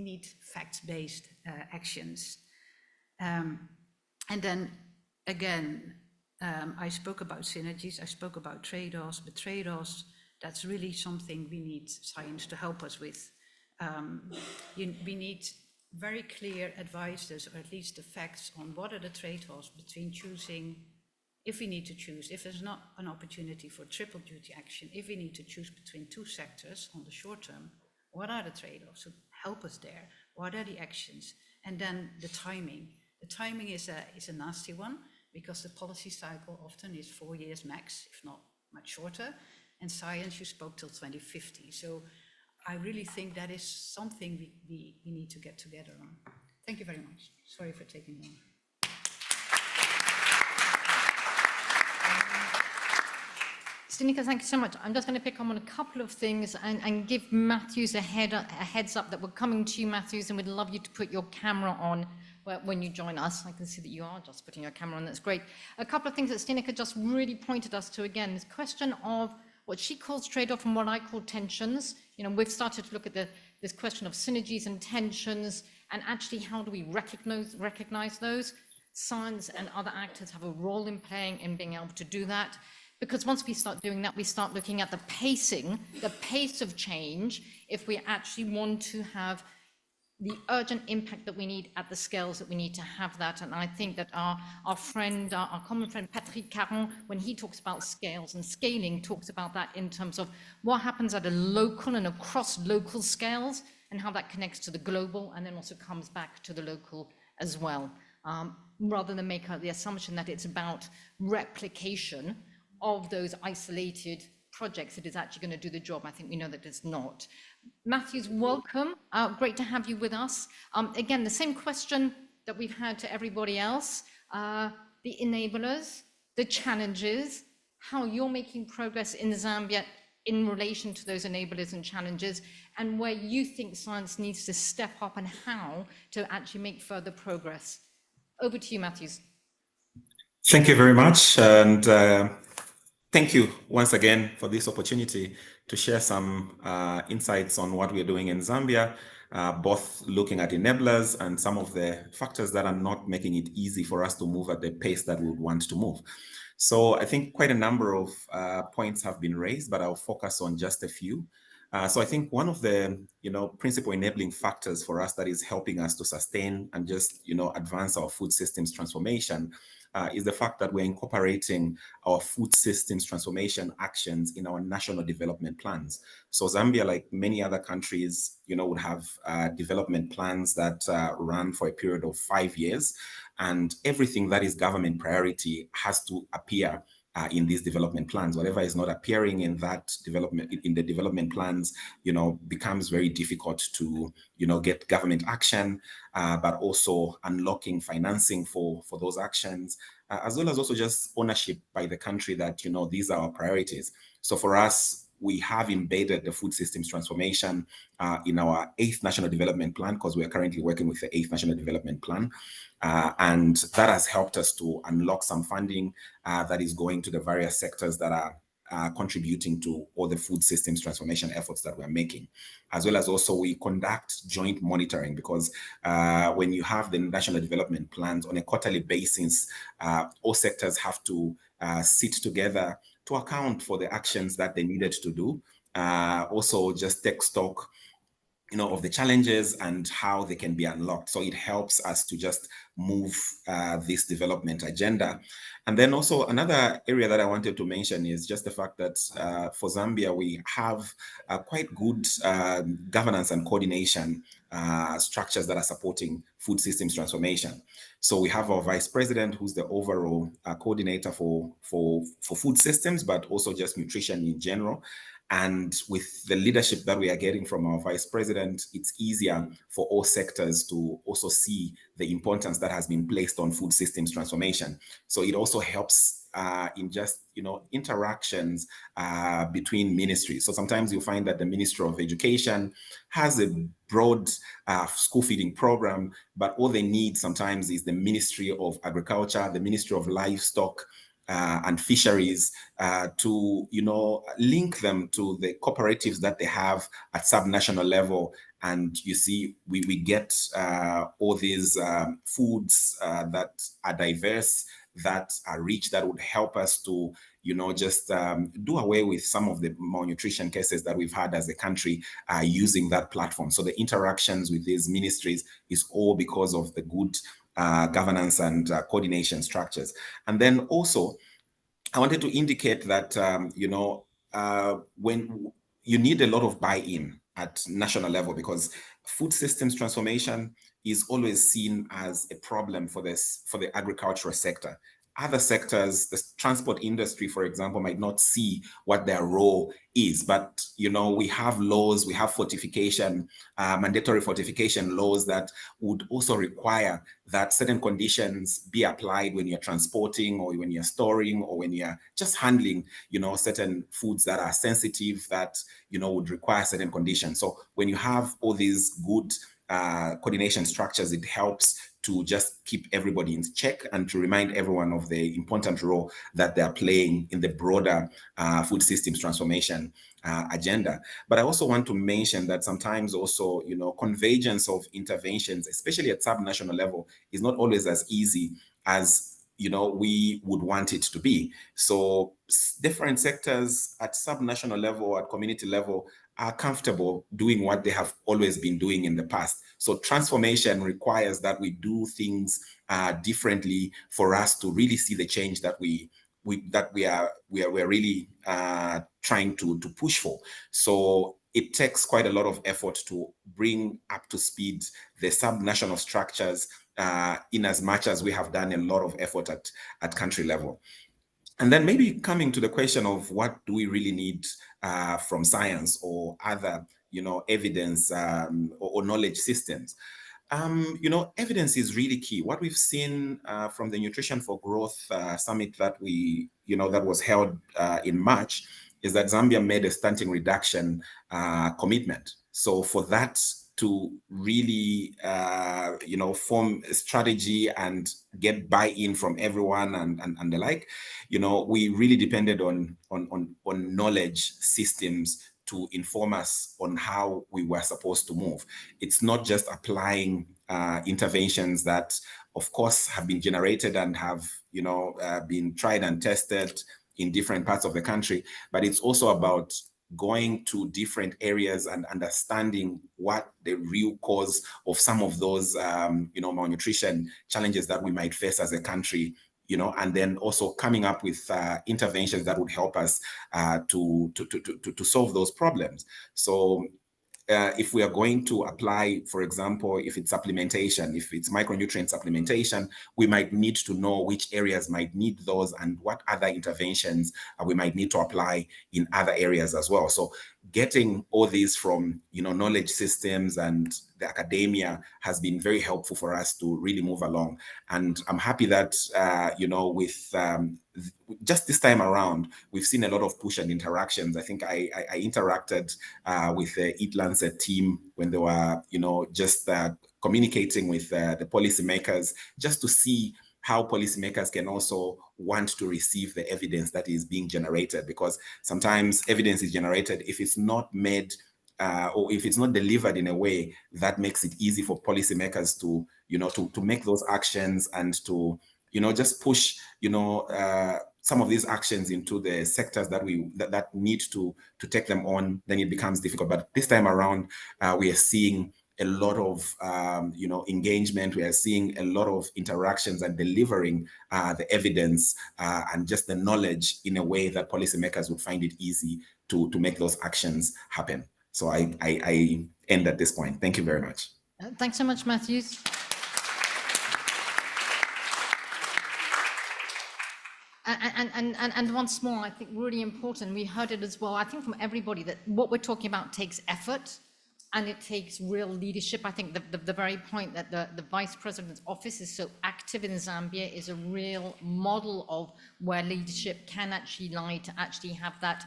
need fact-based actions. And then again, I spoke about synergies, I spoke about trade-offs, but trade-offs, that's really something we need science to help us with. We need very clear advices, or at least the facts on what are the trade-offs between choosing, if we need to choose, if there's not an opportunity for triple duty action, if we need to choose between two sectors on the short term, what are the trade-offs? So help us there. What are the actions? And then the timing. The timing is a nasty one because the policy cycle often is 4 years max, if not much shorter. And science, you spoke till 2050. So I really think that is something we need to get together on. Thank you very much. Sorry for taking long. Stinika, thank you so much. I'm just going to pick up on a couple of things and give Matthews a heads up that we're coming to you, Matthews, and we'd love you to put your camera on when you join us. I can see that you are just putting your camera on. That's great. A couple of things that Stinika just really pointed us to, again, this question of what she calls trade-off and what I call tensions. You know, we've started to look at this question of synergies and tensions, and actually how do we recognize those? Science and other actors have a role in playing in being able to do that. Because once we start doing that, we start looking at the pace of change, if we actually want to have the urgent impact that we need at the scales that we need to have that. And I think that our common friend, Patrick Caron, when he talks about scales and scaling, talks about that in terms of what happens at a local and across local scales and how that connects to the global and then also comes back to the local as well. Rather than make the assumption that it's about replication of those isolated projects, it is actually going to do the job. I think we know that it's not. Matthews, welcome. Great to have you with us. Again, the same question that we've had to everybody else, the enablers, the challenges, how you're making progress in Zambia in relation to those enablers and challenges, and where you think science needs to step up and how to actually make further progress. Over to you, Matthews. Thank you very much. And thank you once again for this opportunity to share some insights on what we're doing in Zambia, both looking at enablers and some of the factors that are not making it easy for us to move at the pace that we would want to move. So I think quite a number of points have been raised, but I'll focus on just a few. So I think one of the principal enabling factors for us that is helping us to sustain and just advance our food systems transformation is the fact that we're incorporating our food systems transformation actions in our national development plans. So Zambia, like many other countries, would have development plans that run for a period of 5 years, and everything that is government priority has to appear in these development plans. Whatever is not appearing in that development, in the development plans, becomes very difficult to, get government action, but also unlocking financing for those actions, as well as also just ownership by the country that, these are our priorities. So for us, we have embedded the food systems transformation in our 8th National Development Plan, because we are currently working with the 8th National Development Plan. And that has helped us to unlock some funding that is going to the various sectors that are contributing to all the food systems transformation efforts that we're making. As well as also we conduct joint monitoring, because when you have the national development plans on a quarterly basis, all sectors have to sit together to account for the actions that they needed to do. Also just take stock of the challenges and how they can be unlocked. So it helps us to just move this development agenda. And then also another area that I wanted to mention is just the fact that for Zambia, we have quite good governance and coordination structures that are supporting food systems transformation. So we have our vice president, who's the overall coordinator for food systems, but also just nutrition in general. And with the leadership that we are getting from our vice president, it's easier for all sectors to also see the importance that has been placed on food systems transformation. So it also helps in just, interactions between ministries. So sometimes you find that the Ministry of Education has a broad school feeding program, but all they need sometimes is the Ministry of Agriculture, the Ministry of Livestock, and Fisheries to, link them to the cooperatives that they have at subnational level. And you see, we get all these foods that are diverse, that are rich, that would help us to, just do away with some of the malnutrition cases that we've had as a country using that platform. So the interactions with these ministries is all because of the good governance and coordination structures. And then also, I wanted to indicate that, when you need a lot of buy-in at national level, because food systems transformation is always seen as a problem for the agricultural sector. Other sectors, the transport industry, for example, might not see what their role is, but we have laws, we have fortification, mandatory fortification laws that would also require that certain conditions be applied when you're transporting, or when you're storing, or when you're just handling, certain foods that are sensitive, that would require certain conditions. So when you have all these good coordination structures, it helps to just keep everybody in check and to remind everyone of the important role that they're playing in the broader food systems transformation agenda. But I also want to mention that sometimes also, convergence of interventions, especially at subnational level, is not always as easy as we would want it to be. So different sectors at subnational level, at community level, are comfortable doing what they have always been doing in the past. So transformation requires that we do things differently for us to really see the change that we're really trying to push for. So it takes quite a lot of effort to bring up to speed the subnational structures, in as much as we have done a lot of effort at country level. And then maybe coming to the question of what do we really need from science or other, evidence or knowledge systems. Evidence is really key. What we've seen from the Nutrition for Growth Summit that that was held in March is that Zambia made a stunting reduction commitment. So for that to really, form a strategy and get buy-in from everyone and the like, we really depended on knowledge systems to inform us on how we were supposed to move. It's not just applying interventions that, of course, have been generated and have, been tried and tested in different parts of the country, but it's also about going to different areas and understanding what the real cause of some of those, malnutrition challenges that we might face as a country, and then also coming up with interventions that would help us to solve those problems. So if we are going to apply, for example, if it's supplementation, if it's micronutrient supplementation, we might need to know which areas might need those and what other interventions we might need to apply in other areas as well. So getting all these from, knowledge systems and the academia has been very helpful for us to really move along. And I'm happy that, with just this time around, we've seen a lot of push and interactions. I think I interacted with the EAT Lancet team when they were, just communicating with the policymakers, just to see how policymakers can also want to receive the evidence that is being generated, because sometimes evidence is generated if it's not made or if it's not delivered in a way that makes it easy for policymakers to, to make those actions and to, just push, some of these actions into the sectors that that need to take them on, then it becomes difficult. But this time around, we are seeing a lot of engagement. We are seeing a lot of interactions and delivering the evidence and just the knowledge in a way that policymakers would find it easy to make those actions happen. So I end at this point. Thank you very much. Thanks so much, Matthews. And once more, I think really important, we heard it as well, I think from everybody, that what we're talking about takes effort and it takes real leadership. I think the very point that the Vice President's office is so active active in Zambia is a real model of where leadership can actually lie to actually have that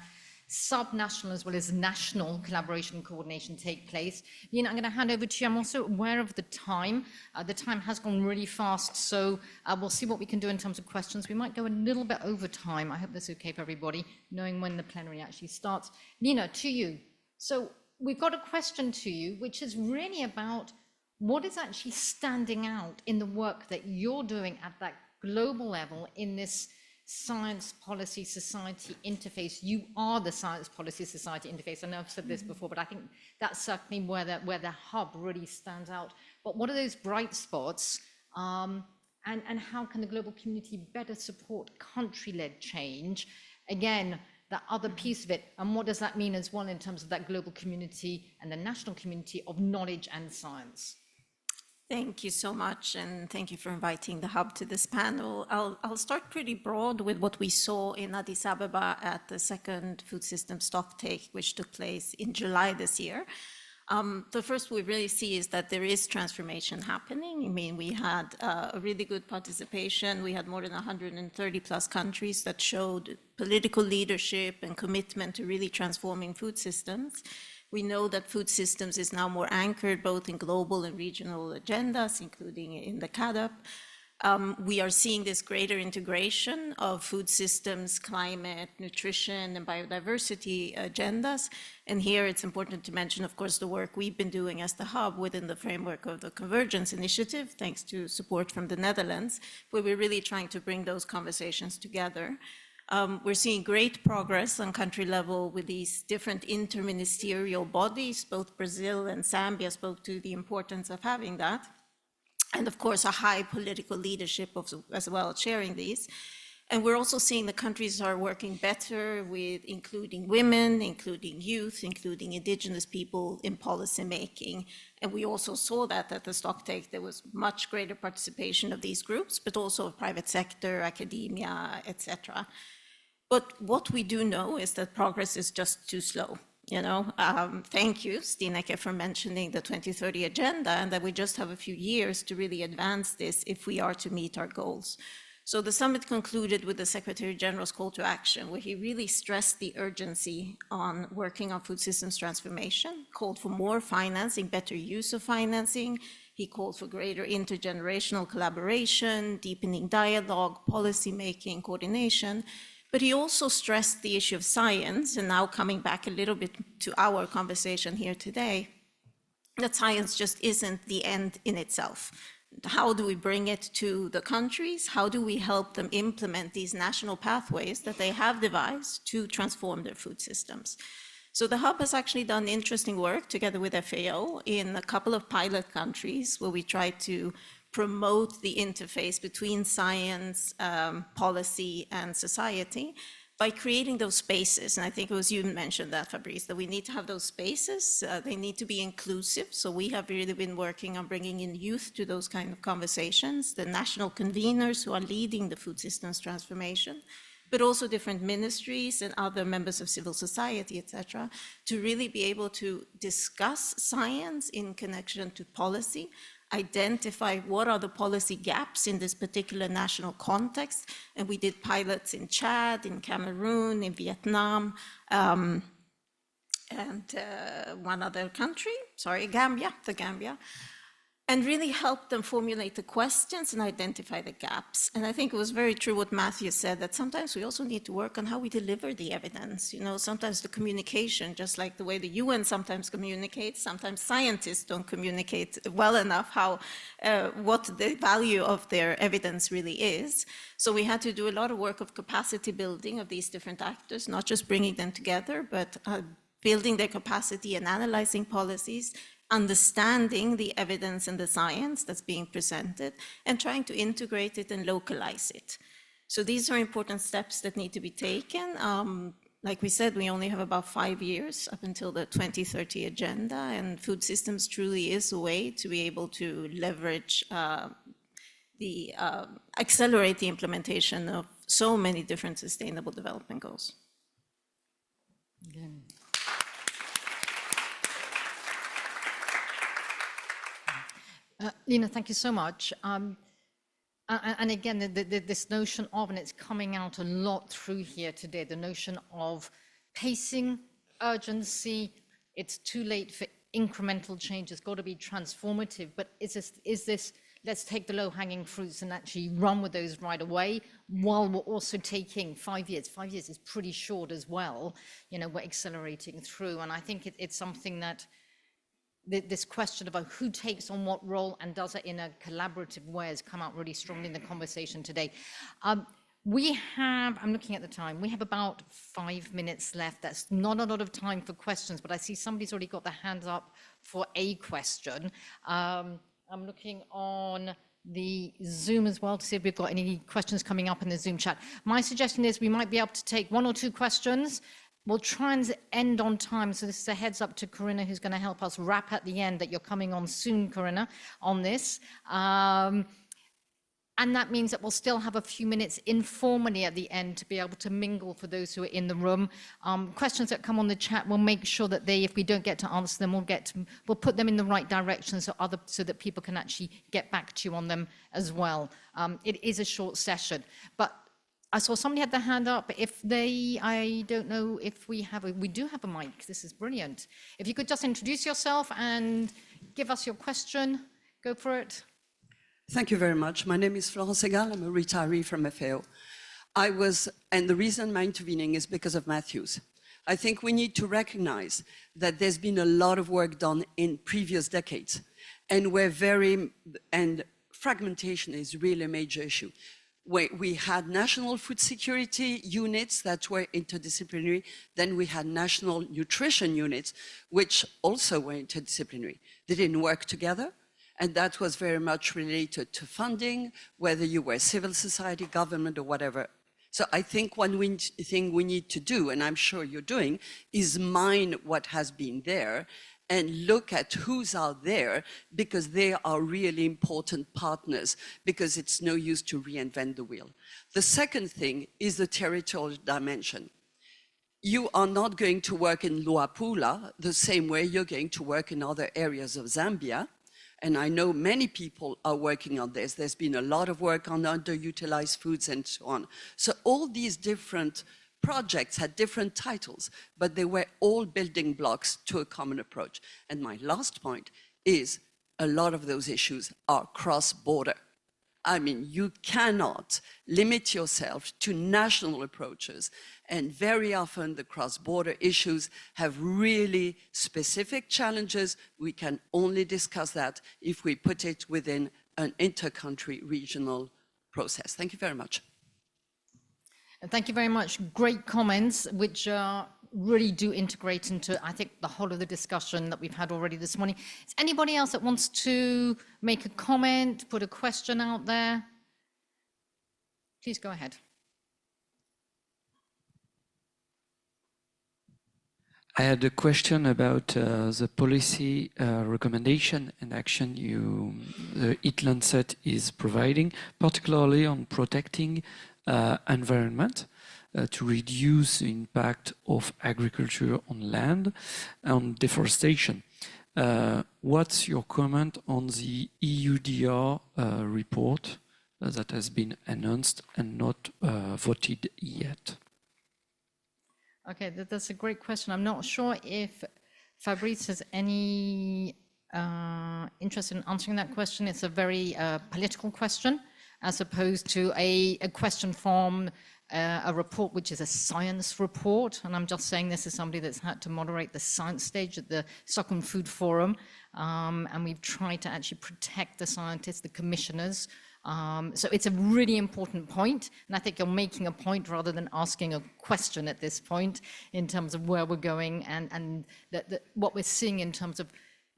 sub-national as well as national collaboration and coordination take place. Nina, I'm going to hand over to you. I'm also aware of the time. The time has gone really fast, so we'll see what we can do in terms of questions. We might go a little bit over time. I hope that's okay for everybody, knowing when the plenary actually starts. Nina, to you. So we've got a question to you, which is really about what is actually standing out in the work that you're doing at that global level in this science policy society interface. You are the science policy society interface. I know I've said this before, but I think that's certainly where the hub really stands out. But what are those bright spots, and how can the global community better support country-led change? Again, that other piece of it, and what does that mean as well in terms of that global community and the national community of knowledge and science? Thank you so much, and thank you for inviting the Hub to this panel. I'll start pretty broad with what we saw in Addis Ababa at the second food system stocktake, which took place in July this year. The first we really see is that there is transformation happening. I mean, we had a really good participation. We had more than 130 plus countries that showed political leadership and commitment to really transforming food systems. We know that food systems is now more anchored both in global and regional agendas, including in the CAADP. We are seeing this greater integration of food systems, climate, nutrition, and biodiversity agendas. And here it's important to mention, of course, the work we've been doing as the Hub within the framework of the Convergence Initiative, thanks to support from the Netherlands, where we're really trying to bring those conversations together. We're seeing great progress on country level with these different interministerial bodies. Both Brazil and Zambia spoke to the importance of having that. And of course, a high political leadership as well sharing these. And we're also seeing the countries are working better with including women, including youth, including indigenous people in policy making. And we also saw that at the stocktake, there was much greater participation of these groups, but also of private sector, academia, etc. But what we do know is that progress is just too slow. You know, thank you, Stineke, for mentioning the 2030 agenda, and that we just have a few years to really advance this if we are to meet our goals. So the summit concluded with the Secretary General's call to action, where he really stressed the urgency on working on food systems transformation, called for more financing, better use of financing. He called for greater intergenerational collaboration, deepening dialogue, policy making, coordination. But he also stressed the issue of science, and now coming back a little bit to our conversation here today, that science just isn't the end in itself. How do we bring it to the countries? How do we help them implement these national pathways that they have devised to transform their food systems? So the Hub has actually done interesting work together with FAO in a couple of pilot countries where we try to promote the interface between science, policy, and society by creating those spaces. And I think it was you mentioned that, Fabrice, that we need to have those spaces. They need to be inclusive. So we have really been working on bringing in youth to those kind of conversations, the national conveners who are leading the food systems transformation, but also different ministries and other members of civil society, etc., to really be able to discuss science in connection to policy, identify what are the policy gaps in this particular national context. And we did pilots in Chad, in Cameroon, in Vietnam, and one other country, Gambia, and really help them formulate the questions and identify the gaps. And I think it was very true what Matthew said, that sometimes we also need to work on how we deliver the evidence. You know, sometimes the communication, just like the way the UN sometimes communicates, sometimes scientists don't communicate well enough how, what the value of their evidence really is. So we had to do a lot of work of capacity building of these different actors, not just bringing them together, but building their capacity and analyzing policies, understanding the evidence and the science that's being presented, and trying to integrate it and localize it. So these are important steps that need to be taken. Like we said, we only have about 5 years up until the 2030 agenda, and food systems truly is a way to be able to leverage accelerate the implementation of so many different sustainable development goals. Again. Lina, thank you so much. And again, this notion of, and it's coming out a lot through here today, the notion of pacing, urgency. It's too late for incremental change. It's got to be transformative. But is this let's take the low-hanging fruits and actually run with those right away, while we're also taking 5 years. 5 years is pretty short as well. You know, we're accelerating through. And I think it's something that this question about who takes on what role and does it in a collaborative way has come out really strongly in the conversation today. I'm looking at the time, we have about 5 minutes left. That's not a lot of time for questions, but I see somebody's already got their hands up for a question. I'm looking on the Zoom as well to see if we've got any questions coming up in the Zoom chat. My suggestion is we might be able to take 1 or 2 questions. We'll try and end on time. So this is a heads up to Corinna, who's going to help us wrap at the end, that you're coming on soon, Corinna, on this. And that means that we'll still have a few minutes informally at the end to be able to mingle for those who are in the room. Questions that come on the chat, we'll make sure that if we don't get to answer them, we'll put them in the right direction so that people can actually get back to you on them as well. It is a short session, but I saw somebody had their hand up. I don't know if we do have a mic. This is brilliant. If you could just introduce yourself and give us your question, go for it. Thank you very much. My name is Florence Segal. I'm a retiree from FAO. And the reason I'm intervening is because of Matthews. I think we need to recognize that there's been a lot of work done in previous decades, and fragmentation is really a major issue. We had national food security units that were interdisciplinary. Then we had national nutrition units, which also were interdisciplinary. They didn't work together. And that was very much related to funding, whether you were civil society, government, or whatever. So I think one thing we need to do, and I'm sure you're doing, is mine what has been there and look at who's out there, because they are really important partners, because it's no use to reinvent the wheel. The second thing is the territorial dimension. You are not going to work in Luapula the same way you're going to work in other areas of Zambia. And I know many people are working on this. There's been a lot of work on underutilized foods and so on. So all these different projects had different titles, but they were all building blocks to a common approach. And my last point is a lot of those issues are cross-border. I mean, you cannot limit yourself to national approaches. And very often the cross-border issues have really specific challenges. We can only discuss that if we put it within an inter-country regional process. Thank you very much. And thank you very much. Great comments, which really do integrate into, I think, the whole of the discussion that we've had already this morning. Is anybody else that wants to make a comment, put a question out there? Please go ahead. I had a question about the policy recommendation and action the EAT Lancet is providing, particularly on protecting environment to reduce the impact of agriculture on land and deforestation. What's your comment on the EUDR report that has been announced and not voted yet? Okay, that's a great question. I'm not sure if Fabrice has any interest in answering that question. It's a very political question, as opposed to a question from a report which is a science report. And I'm just saying this as somebody that's had to moderate the science stage at the Stockholm Food Forum. And we've tried to actually protect the scientists, the commissioners. So it's a really important point, and I think you're making a point rather than asking a question at this point in terms of where we're going and what we're seeing in terms of,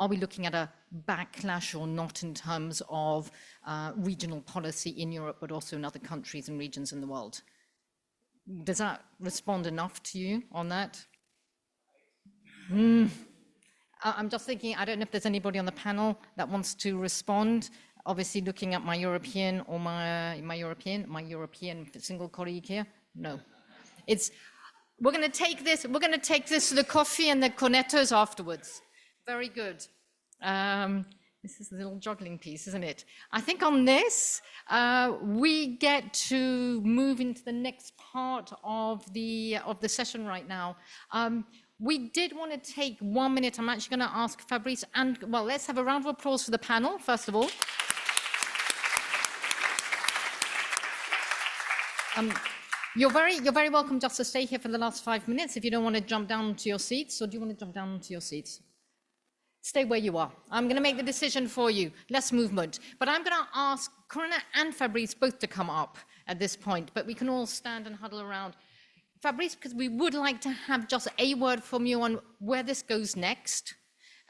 are we looking at a backlash or not in terms of regional policy in Europe, but also in other countries and regions in the world. Does that respond enough to you on that? I'm just thinking, I don't know if there's anybody on the panel that wants to respond. Obviously looking at my European or my European single colleague here. No, we're going to take this to the coffee and the cornettos afterwards. Very good. This is the little juggling piece, isn't it? I think on this, we get to move into the next part of the session right now. We did want to take 1 minute. I'm actually going to ask Fabrice and, well, let's have a round of applause for the panel, first of all. You're very welcome just to stay here for the last 5 minutes if you don't want to jump down to your seats, or do you want to jump down to your seats? Stay where you are. I'm going to make the decision for you. Less movement. But I'm going to ask Corinna and Fabrice both to come up at this point, but we can all stand and huddle around. Fabrice, because we would like to have just a word from you on where this goes next,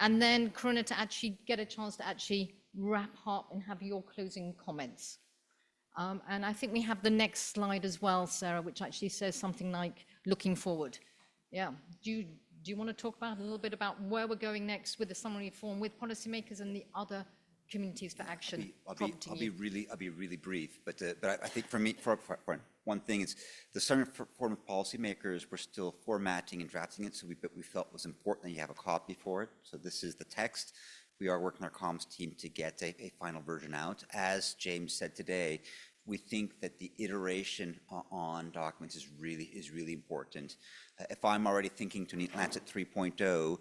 and then Corinna to actually get a chance to actually wrap up and have your closing comments. And I think we have the next slide as well, Sarah, which actually says something like looking forward. Yeah. Do you want to talk about a little bit about where we're going next with the summary reform, with policymakers and the other communities for action? I'll be really brief, but I think for me, for one thing is the summary reform with policymakers. We're still formatting and drafting it, so we felt it was important that you have a copy for it. So this is the text. We are working our comms team to get a final version out. As James said today, we think that the iteration on documents is really important. If I'm already thinking to EAT Lancet 3.0,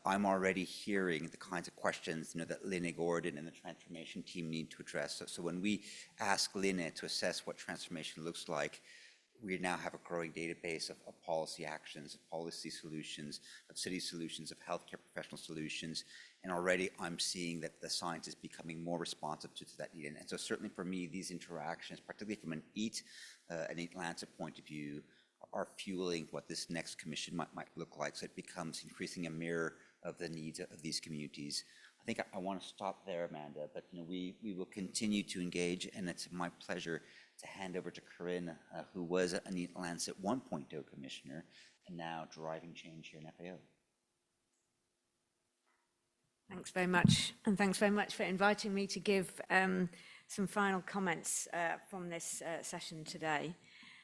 I'm already hearing the kinds of questions that Linne Gordon and the transformation team need to address. So when we ask Linne to assess what transformation looks like, we now have a growing database of policy actions, of policy solutions, of city solutions, of healthcare professional solutions. And already I'm seeing that the science is becoming more responsive to that need. And so certainly for me, these interactions, particularly from an EAT Lancet point of view, are fueling what this next commission might look like. So it becomes increasingly a mirror of the needs of these communities. I think I want to stop there, Amanda, but we will continue to engage, and it's my pleasure to hand over to Corinna, who was an EAT Lancet 1.0 commissioner and now driving change here in FAO. Thanks very much, and thanks very much for inviting me to give some final comments from this session today.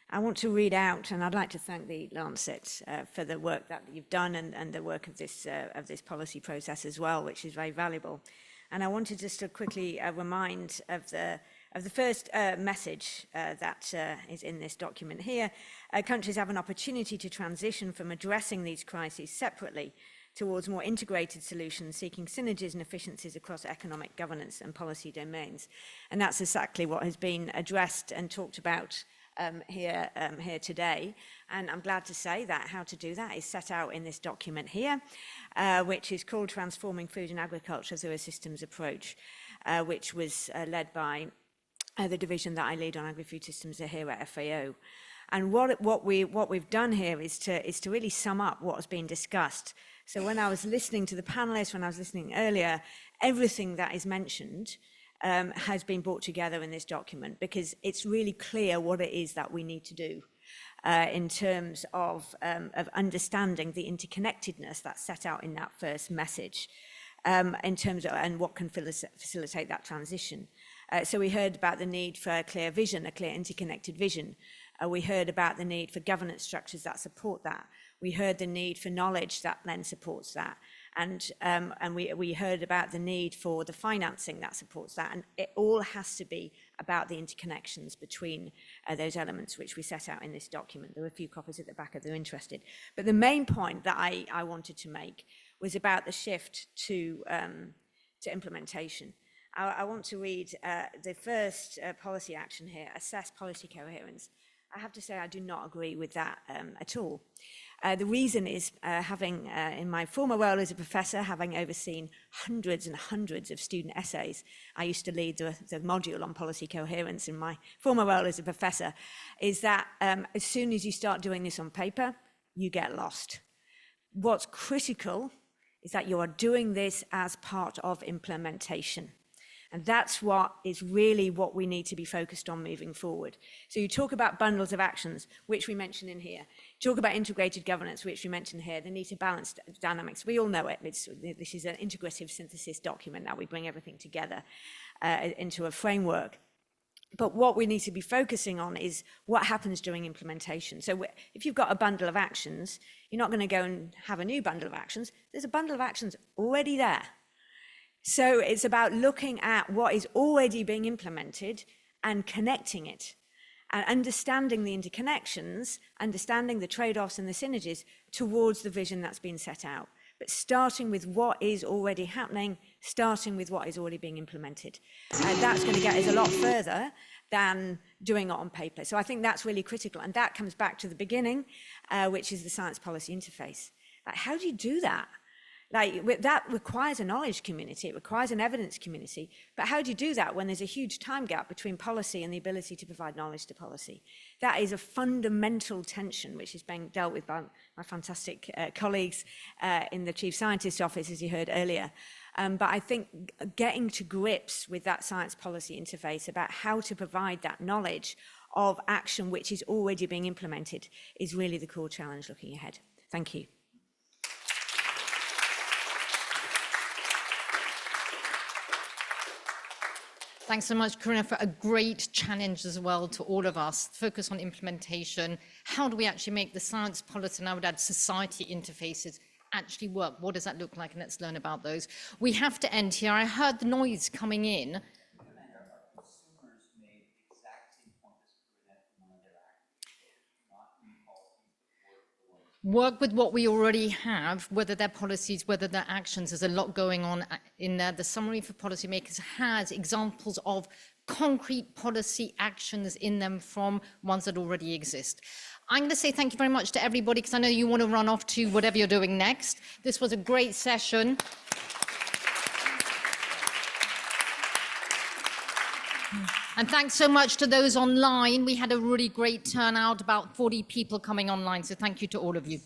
I want to read out, and I'd like to thank the Lancet for the work that you've done and the work of this policy process as well, which is very valuable. And I wanted just to quickly remind of the first message that is in this document here. Countries have an opportunity to transition from addressing these crises separately towards more integrated solutions, seeking synergies and efficiencies across economic governance and policy domains. And that's exactly what has been addressed and talked about here today. And I'm glad to say that how to do that is set out in this document here, which is called Transforming Food and Agriculture Through a Systems Approach, which was led by the division that I lead on agri-food systems here at FAO. And what we've done here is to really sum up what has been discussed. So when I was listening to the panelists, when I was listening earlier, everything that is mentioned has been brought together in this document, because it's really clear what it is that we need to do in terms of understanding the interconnectedness that's set out in that first message, in terms of and what can facilitate that transition. So we heard about the need for a clear vision, a clear interconnected vision. We heard about the need for governance structures that support that. We heard the need for knowledge that then supports that. And we heard about the need for the financing that supports that. And it all has to be about the interconnections between those elements which we set out in this document. There are a few copies at the back if they're interested. But the main point that I wanted to make was about the shift to implementation. I want to read the first policy action here, assess policy coherence. I have to say I do not agree with that at all. The reason is having, in my former role as a professor, having overseen hundreds and hundreds of student essays. I used to lead the module on policy coherence in my former role as a professor, is that as soon as you start doing this on paper, you get lost. What's critical is that you are doing this as part of implementation. And that's what is really what we need to be focused on moving forward. So you talk about bundles of actions, which we mention in here. You talk about integrated governance, which we mention here, the need to balance dynamics. We all know it. This is an integrative synthesis document that we bring everything together into a framework. But what we need to be focusing on is what happens during implementation. So if you've got a bundle of actions, you're not going to go and have a new bundle of actions. There's a bundle of actions already there. So it's about looking at what is already being implemented and connecting it, and understanding the interconnections, understanding the trade-offs and the synergies towards the vision that's been set out. But starting with what is already happening, starting with what is already being implemented. That's going to get us a lot further than doing it on paper. So I think that's really critical. And that comes back to the beginning, which is the science policy interface. Like, how do you do that? Like, that requires a knowledge community, it requires an evidence community, but how do you do that when there's a huge time gap between policy and the ability to provide knowledge to policy? That is a fundamental tension which is being dealt with by my fantastic colleagues in the Chief Scientist's office, as you heard earlier. But I think getting to grips with that science policy interface about how to provide that knowledge of action which is already being implemented is really the core challenge looking ahead. Thank you. Thanks so much, Corinna, for a great challenge as well to all of us. Focus on implementation. How do we actually make the science policy, and I would add society interfaces, actually work? What does that look like? And let's learn about those. We have to end here. I heard the noise coming in. Work with what we already have, whether they're policies, whether they're actions. There's a lot going on in there. The summary for policymakers has examples of concrete policy actions in them from ones that already exist. I'm going to say thank you very much to everybody, because I know you want to run off to whatever you're doing next. This was a great session. And thanks so much to those online. We had a really great turnout, about 40 people coming online. So thank you to all of you.